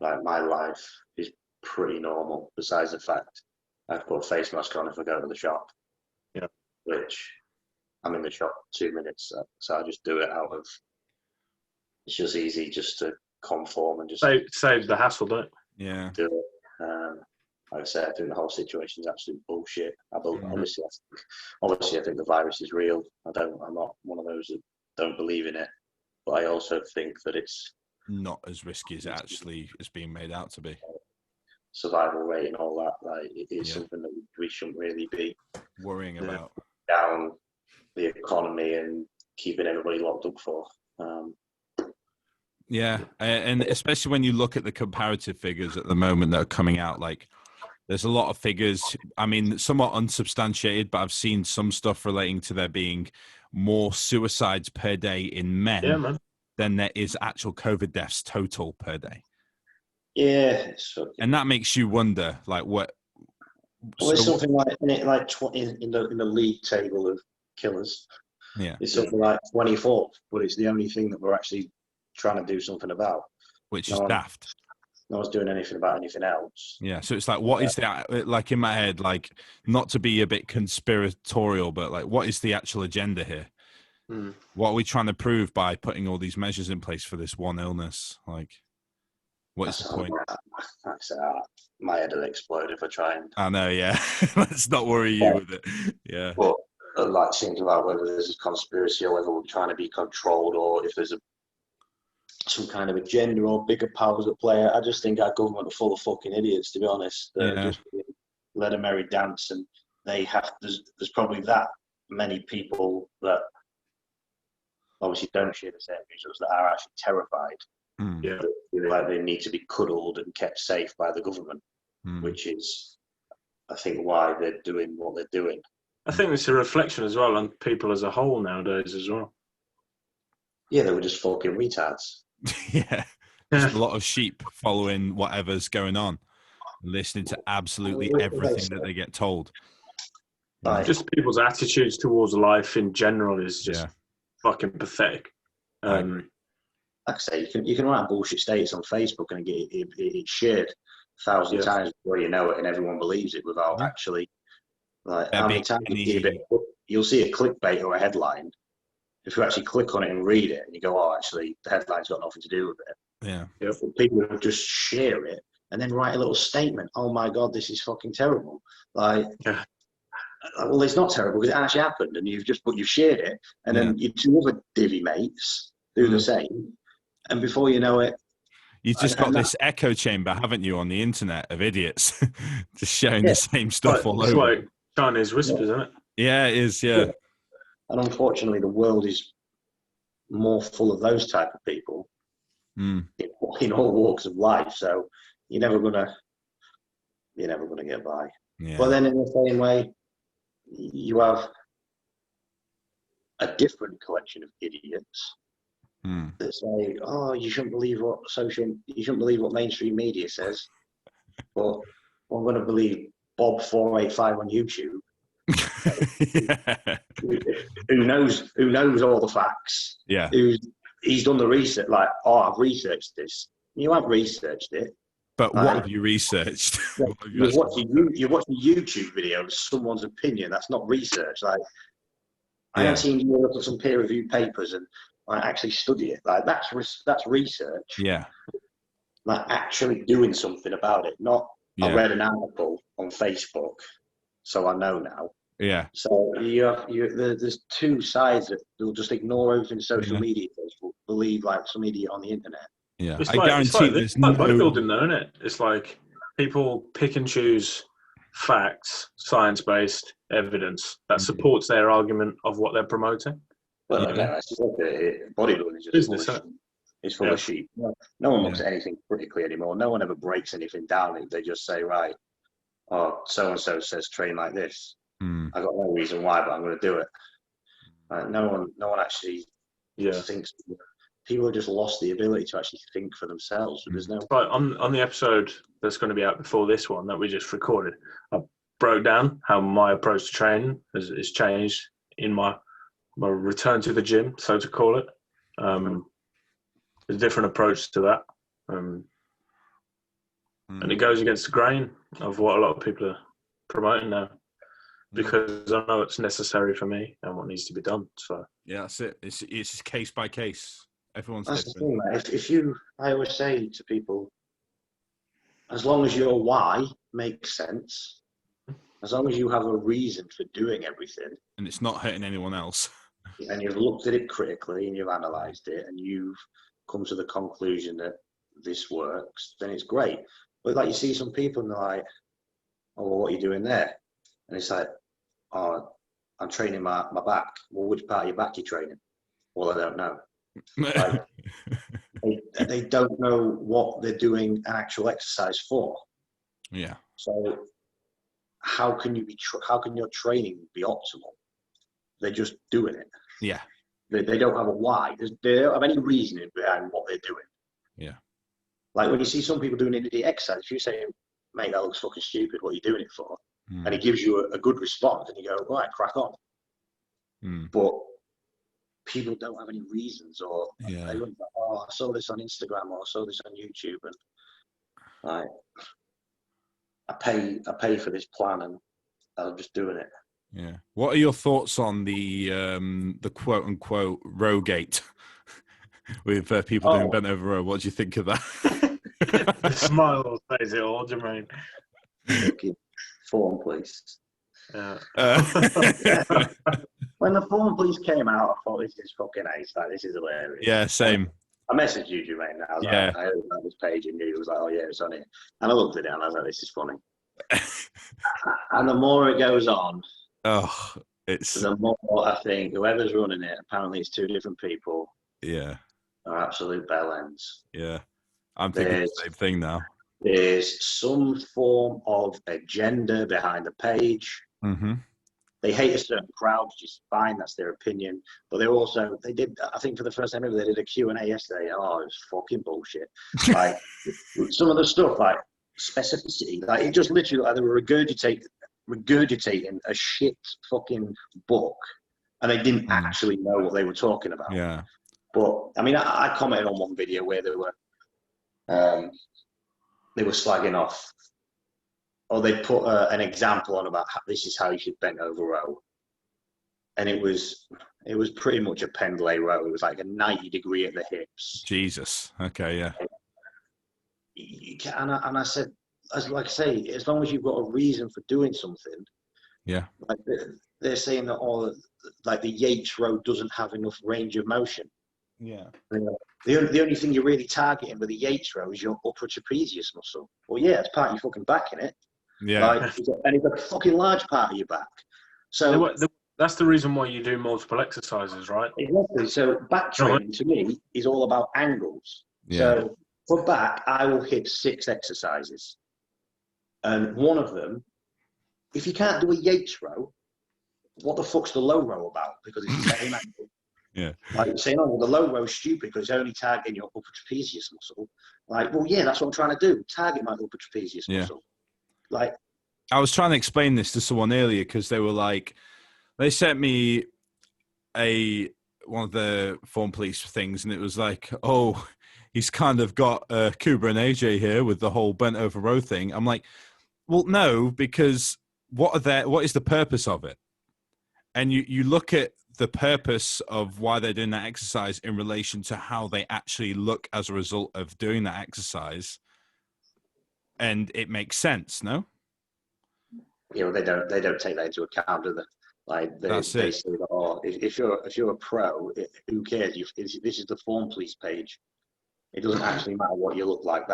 like, my life is pretty normal, besides the fact I have to put a face mask on if I go to the shop. Yeah. Which, I'm in the shop 2 minutes, so I just do it out of, it's just easy just to conform and just save the hassle, don't it? Yeah. Do it. Like I said, I think the whole situation is absolute bullshit. Obviously, I think the virus is real. I'm not one of those that don't believe in it, but I also think that it's not as risky as it actually is being made out to be. Survival rate and all that, like, it is something that we shouldn't really be worrying about. Down the economy and keeping everybody locked up for. Yeah, and especially when you look at the comparative figures at the moment that are coming out, like, there's a lot of figures, I mean, somewhat unsubstantiated, but I've seen some stuff relating to there being more suicides per day in men than there is actual COVID deaths total per day. Yeah. And that makes you wonder, like, what... Well, it's something like in the league table of killers. Yeah. It's something like 24th, but it's the only thing that we're actually trying to do something about. Which is daft. No one's doing anything about anything else. Yeah. So it's like, what is that? Like in my head, like not to be a bit conspiratorial, but like, what is the actual agenda here? What are we trying to prove by putting all these measures in place for this one illness? Like, what is the point? My head will explode if I try and. I know, yeah. Let's not worry you with it. Yeah. But like think about whether there's a conspiracy or whether we're trying to be controlled, or if there's some kind of agenda or bigger powers at play. I just think our government are full of fucking idiots, to be honest. Just let a merry dance, and they have. There's probably that many people that obviously don't share the same visuals that are actually terrified. Yeah, like they need to be cuddled and kept safe by the government, which is, I think, why they're doing what they're doing. I think it's a reflection as well on people as a whole nowadays as well. Yeah, they were just fucking retards. Yeah, just a lot of sheep following whatever's going on, listening to absolutely everything that they get told. Just people's attitudes towards life in general is just fucking pathetic. Like I say, you can write bullshit status on Facebook and get it shared 1,000 times before you know it, and everyone believes it without actually. Like how many times you'll see a clickbait or a headline. If you actually click on it and read it, and you go, "Oh, actually, the headline's got nothing to do with it." Yeah. People will just share it and then write a little statement. "Oh my God, this is fucking terrible." Like, well, it's not terrible because it actually happened, and you've shared it, and then your two other divvy mates do the same, and before you know it, you've just got this echo chamber, haven't you, on the internet of idiots just sharing the same stuff all over. It's like Chinese whispers, isn't it? Yeah, it is. Yeah. And unfortunately, the world is more full of those type of people in all walks of life. So you're never gonna get by. Yeah. But then, in the same way, you have a different collection of idiots that say, "Oh, you shouldn't believe what mainstream media says." But I'm going to believe Bob 485 on YouTube. Who knows all the facts? Yeah. He's done the research. Like, oh, I've researched this. You haven't researched it. But what have you researched? You're watching YouTube videos, someone's opinion. That's not research. Like, I haven't seen you look at some peer-reviewed papers and actually study it. Like, that's research. Yeah. Like actually doing something about it. Not I read an article on Facebook, so I know now. Yeah. So there's two sides that will just ignore everything social media says, will believe like some idiot on the internet. Yeah, I guarantee there's no bodybuilding, though, isn't it? It's like people pick and choose facts, science-based evidence that supports their argument of what they're promoting. Well, again, that's just like bodybuilding is just business. It's full of sheep. No one looks at anything critically anymore. No one ever breaks anything down. They just say, right, oh, so and so says train like this. I got no reason why, but I'm going to do it. No one actually thinks. People have just lost the ability to actually think for themselves. So there's no. Right, on the episode that's going to be out before this one that we just recorded, I broke down how my approach to training has changed in my return to the gym, so to call it. There's a different approach to that, and it goes against the grain of what a lot of people are promoting now, because I know it's necessary for me and what needs to be done. So yeah, that's it. It's case by case. Everyone's that's different. The thing, I always say to people, as long as your why makes sense, as long as you have a reason for doing everything, and it's not hurting anyone else, and you've looked at it critically and you've analysed it and you've come to the conclusion that this works, then it's great. But like you see some people and they're like, "Oh, well, what are you doing there?" And it's like, "Oh, I'm training my back." Well, which part of your back are you training? Well, I don't know. Like, they don't know what they're doing an actual exercise for. Yeah. So how can your training be optimal? They're just doing it. Yeah. They don't have a why. They don't have any reasoning behind what they're doing. Yeah. Like when you see some people doing the exercise, if you say, "Mate, that looks fucking stupid. What are you doing it for?" And he gives you a good response, and you go, "Right, crack on." But people don't have any reasons, or they look like, "Oh, I saw this on Instagram, or I saw this on YouTube," and Like, I pay for this plan, and I'm just doing it. Yeah. What are your thoughts on the quote unquote row gate with people doing bent over row? What do you think of that? The smile says it all, Jermaine. Fucking form police. Yeah. When the form police came out, I thought, this is fucking ace. Like, this is hilarious. Yeah, same. I messaged you, Jermaine. I was like, I heard about this page, and you was like, oh yeah, it's on it. And I looked at it, and I was like, this is funny. And the more it goes on, the more I think whoever's running it, apparently it's two different people. Yeah. Are absolute bellends. Yeah. I'm thinking the same thing now. There's some form of agenda behind the page. Mm-hmm. They hate a certain crowd, which is fine. That's their opinion. But they did, I think for the first time ever, they did a Q&A yesterday. Oh, it was fucking bullshit. Like, some of the stuff, like specificity, like it just literally, like they were regurgitating a shit fucking book, and they didn't actually know what they were talking about. Yeah. But, I mean, I commented on one video where they were slagging off, or they put an example on about how, this is how you should bend over row, and it was pretty much a pendlay row. It was like a 90 degree at the hips. Jesus. Okay. Yeah. And I said, as long as you've got a reason for doing something. Yeah. Like they're saying that like the Yates row doesn't have enough range of motion. Yeah. The only thing you're really targeting with the Yates row is your upper trapezius muscle. Well, yeah, it's part of your fucking back, innit? Yeah. Like, and it's a fucking large part of your back. So that's the reason why you do multiple exercises, right? Exactly. So back training to me is all about angles. Yeah. So for back, I will hit 6 exercises. And one of them, if you can't do a Yates row, what the fuck's the low row about? Because it's the same angle. Yeah. Like saying, oh, well, the low row's stupid because it's only targeting your upper trapezius muscle. Like, well, yeah, that's what I'm trying to do. Target my upper trapezius muscle. Like, I was trying to explain this to someone earlier because they were like, they sent me one of the form police things, and it was like, oh, he's kind of got Kuba and AJ here with the whole bent over row thing. I'm like, well, no, because what is the purpose of it? And you look at the purpose of why they're doing that exercise in relation to how they actually look as a result of doing that exercise, and it makes sense, no? You know, they don't take that into account, do they? Like they say that, oh, if you're a pro, who cares? This is the form police page. It doesn't actually matter what you look like.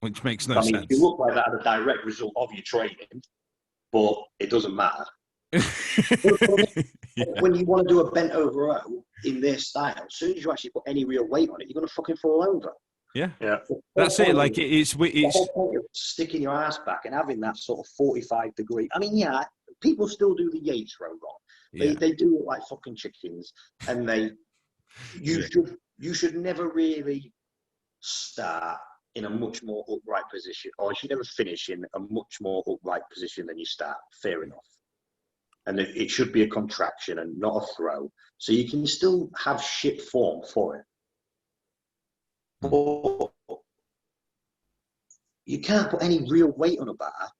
Which makes no sense. You look like that as a direct result of your training, but it doesn't matter. When you want to do a bent over row in their style, as soon as you actually put any real weight on it, you're going to fucking fall over. Yeah. That's it. Like it's the whole point of sticking your ass back and having that sort of 45 degree. I mean, yeah, people still do the Yates row wrong. They do it like fucking chickens, and you should never really start in a much more upright position, or you should never finish in a much more upright position than you start. Fair enough. And it should be a contraction and not a throw, so you can still have shit form for it. But you can't put any real weight on a bar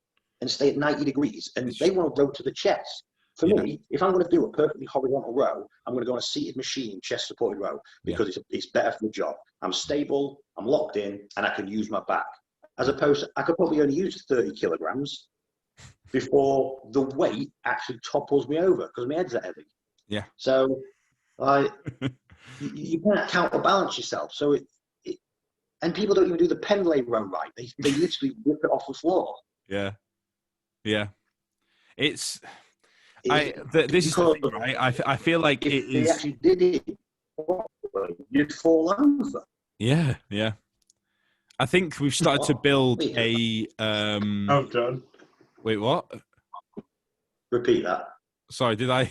and stay at 90 degrees, and they want to row to the chest. For me, if I'm going to do a perfectly horizontal row, I'm going to go on a seated machine, chest supported row, because it's better for the job. I'm stable, I'm locked in, and I can use my back. As opposed to, I could probably only use 30 kilograms before the weight actually topples me over because my head's that heavy. Yeah. So, you can't counterbalance yourself. So and people don't even do the pendlay row right. They literally rip it off the floor. Yeah. Yeah. This is the thing, right? I feel like it is. They actually did it. You'd fall over. Yeah, yeah. I think we've started to build a. Oh, John. Wait, what? Repeat that. Sorry, did I?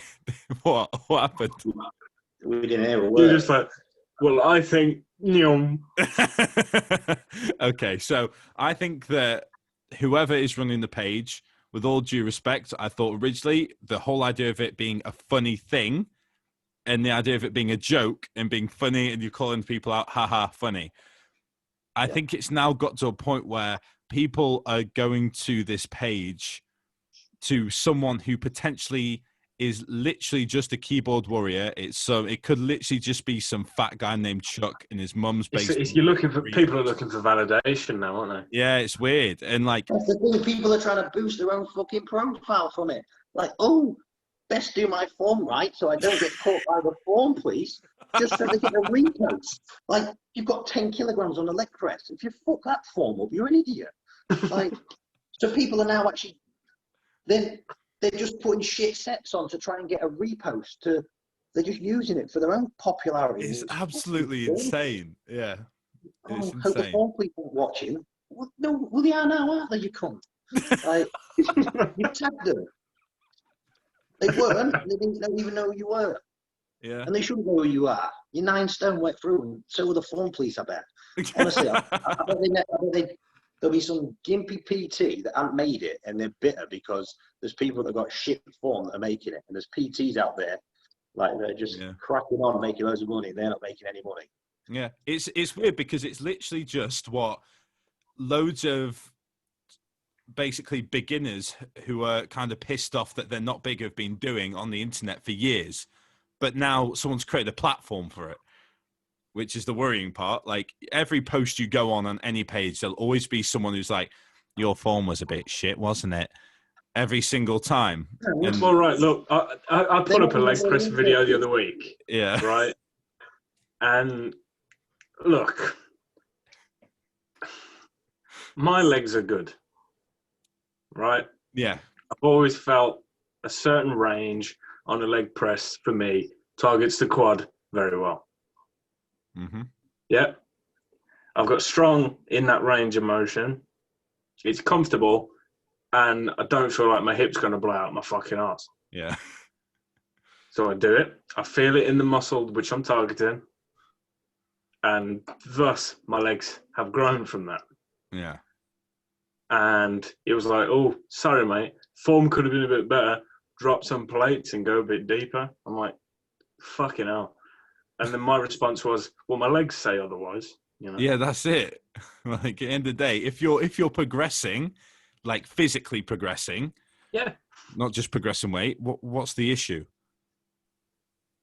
What happened? We didn't hear a word. You're just like, well, I think. Okay, so I think that whoever is running the page, with all due respect, I thought originally the whole idea of it being a funny thing and the idea of it being a joke and being funny and you're calling people out, haha, funny. I think it's now got to a point where people are going to this page to someone who potentially is literally just a keyboard warrior. It could literally just be some fat guy named Chuck in his mum's basement. You're looking for people are looking for validation now, aren't they? Yeah, it's weird. And like, that's the thing. People are trying to boost their own fucking profile from it. Like, oh, best do my form right so I don't get caught by the form, please. Just so they get a repost. Like, you've got 10 kilograms on the leg press. If you fuck that form up, you're an idiot. Like, so people are now actually they're just putting shit sets on to try and get a repost. They're just using it for their own popularity. it's absolutely insane. Yeah, it's hope the insane. form people watching. Well, they are now, aren't they? You cunt. Like, you tagged them. They weren't. They didn't even know who you were. Yeah. And they shouldn't know who you are. You're 9 stone wet through, and so were the form police, I bet. Honestly, I bet there'll be some gimpy PT that haven't made it, and they're bitter because there's people that got shit form that are making it, and there's PTs out there, like they're just cracking on, making loads of money, and they're not making any money. Yeah, it's weird because it's literally just what loads of basically beginners who are kind of pissed off that they're not big have been doing on the internet for years, but now someone's created a platform for it, which is the worrying part. Like, every post you go on any page, there'll always be someone who's like, your form was a bit shit, wasn't it? Every single time. And, well, right, look, I put up a leg press video the other week. Yeah. Right? And look, my legs are good. Right? Yeah. I've always felt a certain range on a leg press for me targets the quad very well. Mm-hmm. Yeah. I've got strong in that range of motion. It's comfortable, and I don't feel like my hip's going to blow out my fucking ass. Yeah. So I do it. I feel it in the muscle which I'm targeting, and thus my legs have grown from that. Yeah. And it was like, oh, sorry, mate. Form could have been a bit better. Drop some plates and go a bit deeper. I'm like, fucking hell. And then my response was, well, my legs say otherwise. You know? Yeah, that's it. Like, at the end of the day, if you're progressing, like physically progressing, yeah, not just progressing weight, what's the issue?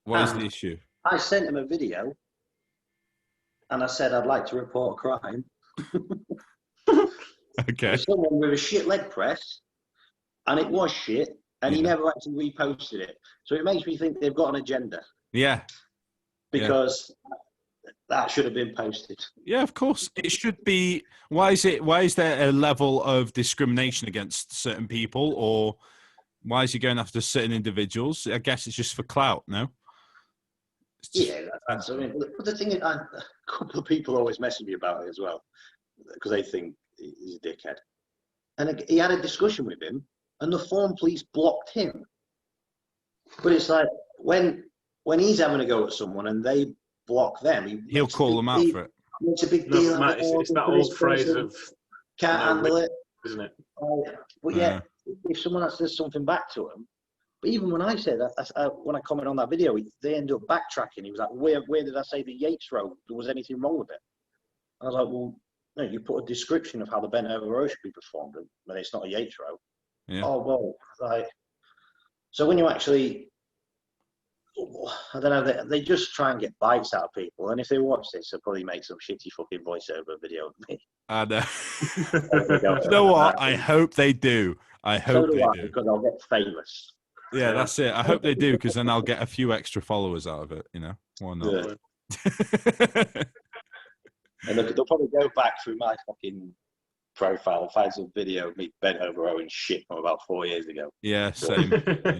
What is the issue? I sent him a video, and I said I'd like to report a crime. Okay. Someone with a shit leg press, and it was shit, and he never actually reposted it. So it makes me think they've got an agenda. Yeah. Because that should have been posted. Yeah, of course. It should be. Why is there a level of discrimination against certain people, or why is he going after certain individuals? I guess it's just for clout, no? Yeah, that's, I mean, but the thing is, a couple of people always message me about it as well, because they think he's a dickhead. And he had a discussion with him, and the form police blocked him. But it's like, when he's having a go at someone and they block them, he'll call them out for it. It's a big deal. Matt, it's that old phrase of can't handle it, isn't it? But yeah, if someone says something back to him, but even when I said that, when I commented on that video, they ended up backtracking. He was like, "Where did I say the Yates row? Was anything wrong with it?" I was like, "Well, no, you put a description of how the bent over row should be performed, but it's not a Yates row." Yeah. Oh well, like, so when you actually, I don't know, they just try and get bites out of people, and if they watch this, they'll probably make some shitty fucking voiceover video of me. I know. You know what? I hope they do. I hope they do. Because I'll get famous. Yeah, that's it. I hope they do, because then I'll get a few extra followers out of it, you know? Why not? Yeah. And they'll probably go back through my fucking profile and find some video of me bent over rowing shit from about 4 years ago. Yeah, same. Yeah.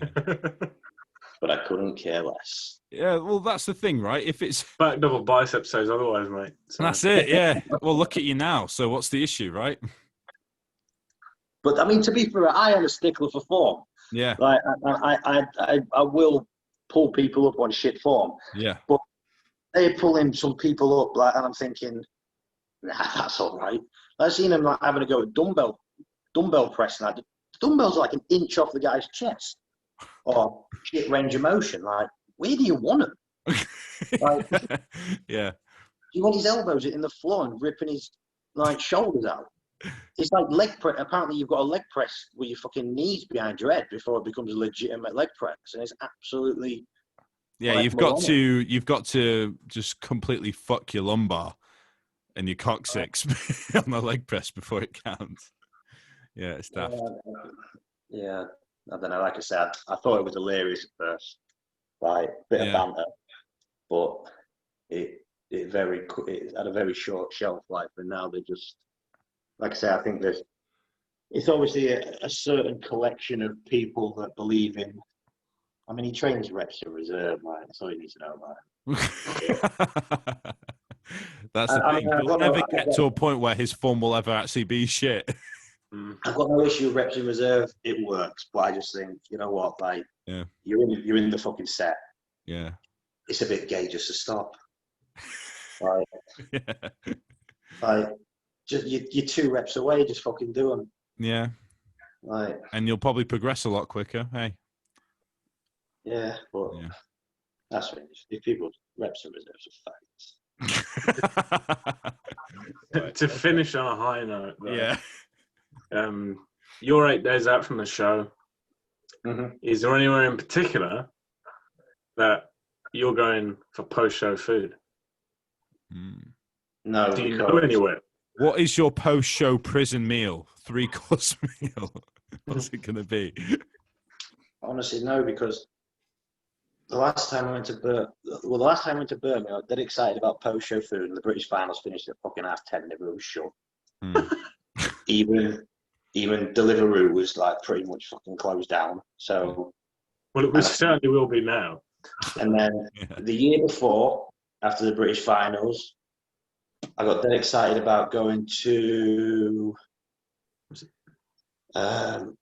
But I couldn't care less. Yeah, well, that's the thing, right? If it's back double bicep says otherwise, mate. So. That's it. Yeah. Well, look at you now. So what's the issue, right? But I mean, to be fair, I am a stickler for form. Yeah. Like I will pull people up on shit form. Yeah. But they're pulling some people up, like, and I'm thinking, nah, that's all right. I've seen them like having a go at dumbbell pressing. Like, the dumbbells are like an inch off the guy's chest, or shit range of motion. Like, where do you want them? Like, yeah. you want his elbows in the floor and ripping his like shoulders out. It's like leg press. Apparently, you've got a leg press with your fucking knees behind your head before it becomes a legitimate leg press, and it's absolutely. Yeah, like, you've got to just completely fuck your lumbar and your coccyx on the leg press before it counts. Yeah, it's daft. Yeah, I don't know. Like I said, I thought it was hilarious at first, like bit of banter, but it had a very short shelf life, and now they just, like I say, I think it's obviously a certain collection of people that believe in. I mean, he trains reps to reserve, right? That's all you need to know about him. That's the thing. He'll never get to a point where his form will ever actually be shit. I've got no issue with reps in reserve. It works, but I just think, you know what, like, you're in the fucking set. Yeah, it's a bit gay just to stop. Like, like just you're 2 reps away. Just fucking do them. Yeah. Like, and you'll probably progress a lot quicker. Hey. Yeah, but that's finished. If people reps and reserves are facts. To finish on a high note, though, you're 8 days out from the show. Mm-hmm. Is there anywhere in particular that you're going for post-show food? No. Do you know anywhere? What is your post-show prison meal? 3-course meal? What's it going to be? Honestly, no, because the last time I went to Birmingham, I was dead excited about post-show food, and the British finals finished at fucking 10:30, and everyone was shut. Even Deliveroo was like pretty much fucking closed down. So, well, it certainly will be now. And then the year before, after the British finals, I got dead excited about going to. Fucking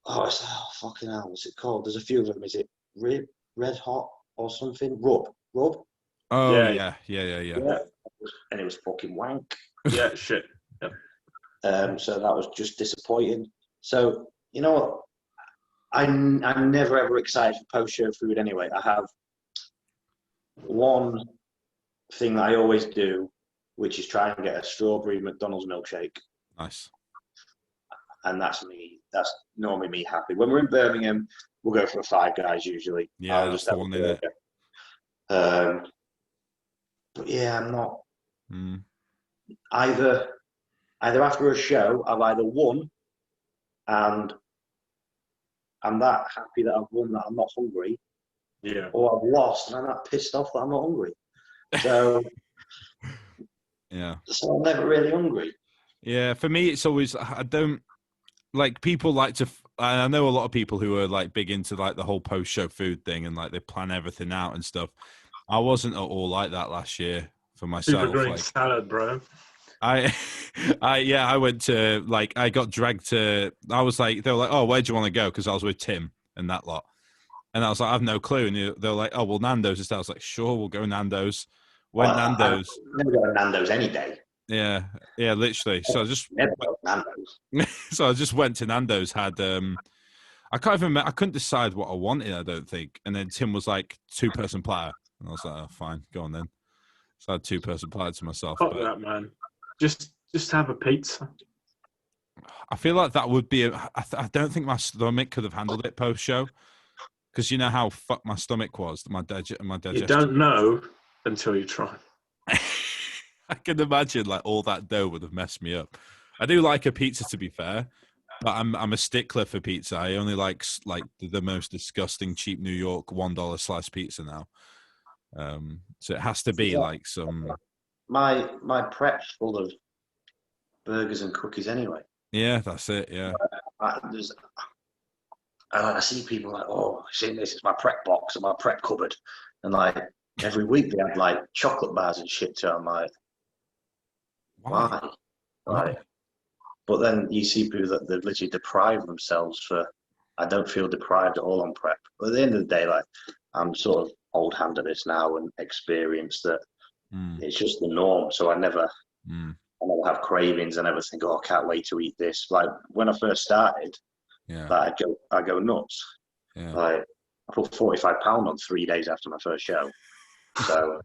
hell, what's it called? There's a few of them. Is it Red Hot or something? Rub. Oh yeah. And it was fucking wank. Yeah, shit. Yep. So that was just disappointing. So you know what? I'm never ever excited for post-show food anyway. I have one thing that I always do, which is try and get a strawberry McDonald's milkshake. Nice. And that's me. That's normally me happy. When we're in Birmingham, we'll go for a Five Guys usually. Yeah, I'll just have a burger. But yeah, I'm not. Either after a show, I've either won, and I'm that happy that I've won that I'm not hungry. Yeah. Or I've lost and I'm that pissed off that I'm not hungry. So. So I'm never really hungry. Yeah, for me, it's always I don't. Like, people like to, I know a lot of people who are like big into like the whole post-show food thing and like they plan everything out and stuff. I wasn't at all like that last year for myself. Super green salad, bro. I went to, like, I got dragged to, I was like, they were like, oh, where do you want to go? Because I was with Tim and that lot. And I was like, I have no clue. And they were like, oh, well, Nando's instead. I was like, sure, we'll go Nando's. Nando's. I've never go to Nando's any day. Yeah, literally. So I just went to Nando's. Had I couldn't decide what I wanted. I don't think. And then Tim was like 2-person platter, and I was like, oh, fine, go on then. So I had 2-person platter to myself. Fuck that, man. Just have a pizza. I feel like that would be. I don't think my stomach could have handled it post show, because you know how fucked my stomach was. My digestion. You don't know until you try. I can imagine like all that dough would have messed me up. I do like a pizza, to be fair, but I'm a stickler for pizza. I only like the most disgusting cheap New York $1 sliced pizza now. So it has to be like some. My prep's full of burgers and cookies anyway. Yeah, that's it. Yeah. I see people like, oh, see this is my prep box and my prep cupboard, and like every week they have like chocolate bars and shit. So I'm like. Why? Right. But then you see people that they've literally deprived themselves for. I don't feel deprived at all on prep. But at the end of the day, like, I'm sort of old hand at this now and experienced that it's just the norm. So I never have cravings. I never think, oh, I can't wait to eat this. Like when I first started, like, I go nuts. Yeah. Like I put 45 pounds on 3 days after my first show. So.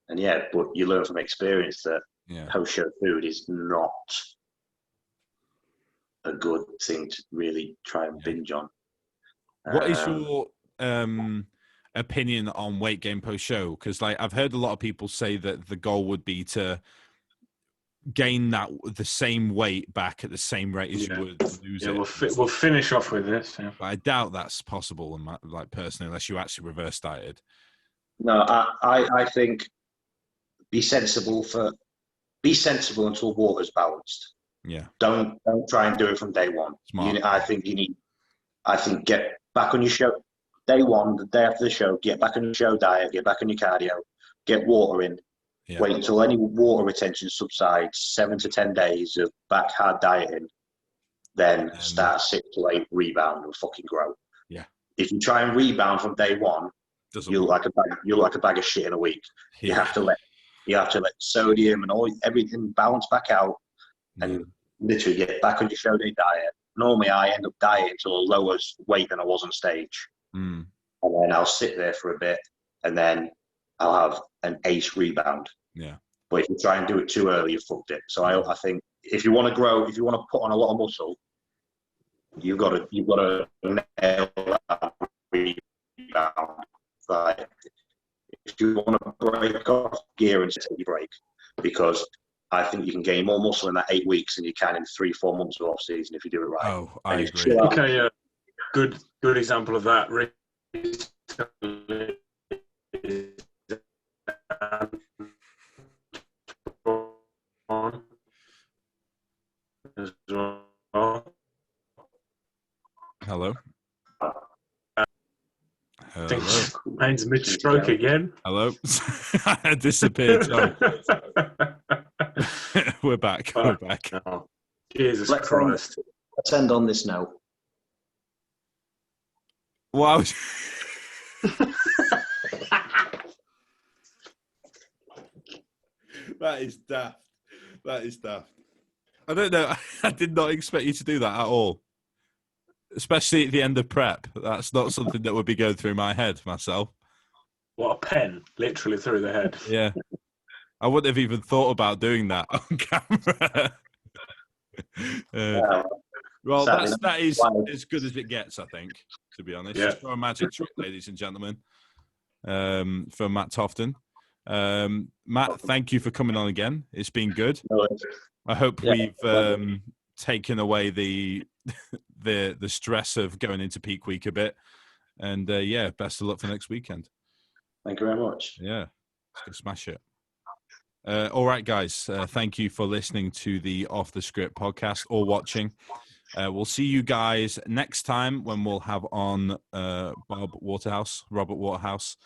And yeah, but you learn from experience that post-show food is not a good thing to really try and binge on. What is your opinion on weight gain post-show? Because like I've heard a lot of people say that the goal would be to gain the same weight back at the same rate as you would lose it. We'll finish off with this. Yeah. But I doubt that's possible, like personally, unless you actually reverse dieted. No, I think be sensible until water's balanced. Yeah. Don't try and do it from day one. Smart. I think get back on your show day one, the day after the show. Get back on your show diet. Get back on your cardio. Get water in. Yeah. Wait until any water retention subsides. 7 to 10 days of back hard dieting. Then start 6 to 8 rebound and fucking grow. Yeah. If you try and rebound from day one, you're like a bag of shit in a week. Yeah. You have to let sodium and everything balance back out, and literally get back on your show day diet. Normally, I end up dieting to a lower weight than I was on stage, and then I'll sit there for a bit, and then I'll have an ace rebound. Yeah. But if you try and do it too early, you fucked it. So I think if you want to grow, if you want to put on a lot of muscle, you've got to nail that rebound. Like, if you want to break off gear and take your break, because I think you can gain more muscle in that 8 weeks than you can in 3-4 months of off season if you do it right. Oh, I agree. Okay, yeah, good example of that. Hello. I think mine's mid-stroke again. Hello. I disappeared. So. We're back. We're back. Oh, Jesus Christ. Let's end on this note. Wow. That is daft. That is daft. I don't know. I did not expect you to do that at all. Especially at the end of prep. That's not something that would be going through my head myself. What a pen, literally through the head. Yeah. I wouldn't have even thought about doing that on camera. Well, that is as good as it gets, I think, to be honest. Yeah. For a magic trick, ladies and gentlemen, from Matt Tofton. Matt, thank you for coming on again. It's been good. I hope we've taken away the stress of going into peak week a bit. And best of luck for next weekend. Thank you very much. Yeah, let's go smash it. All right, guys. Thank you for listening to the Off the Script podcast or watching. We'll see you guys next time when we'll have on Robert Waterhouse,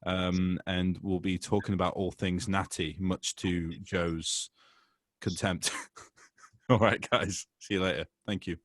and we'll be talking about all things natty, much to Joe's contempt. All right, guys. See you later. Thank you.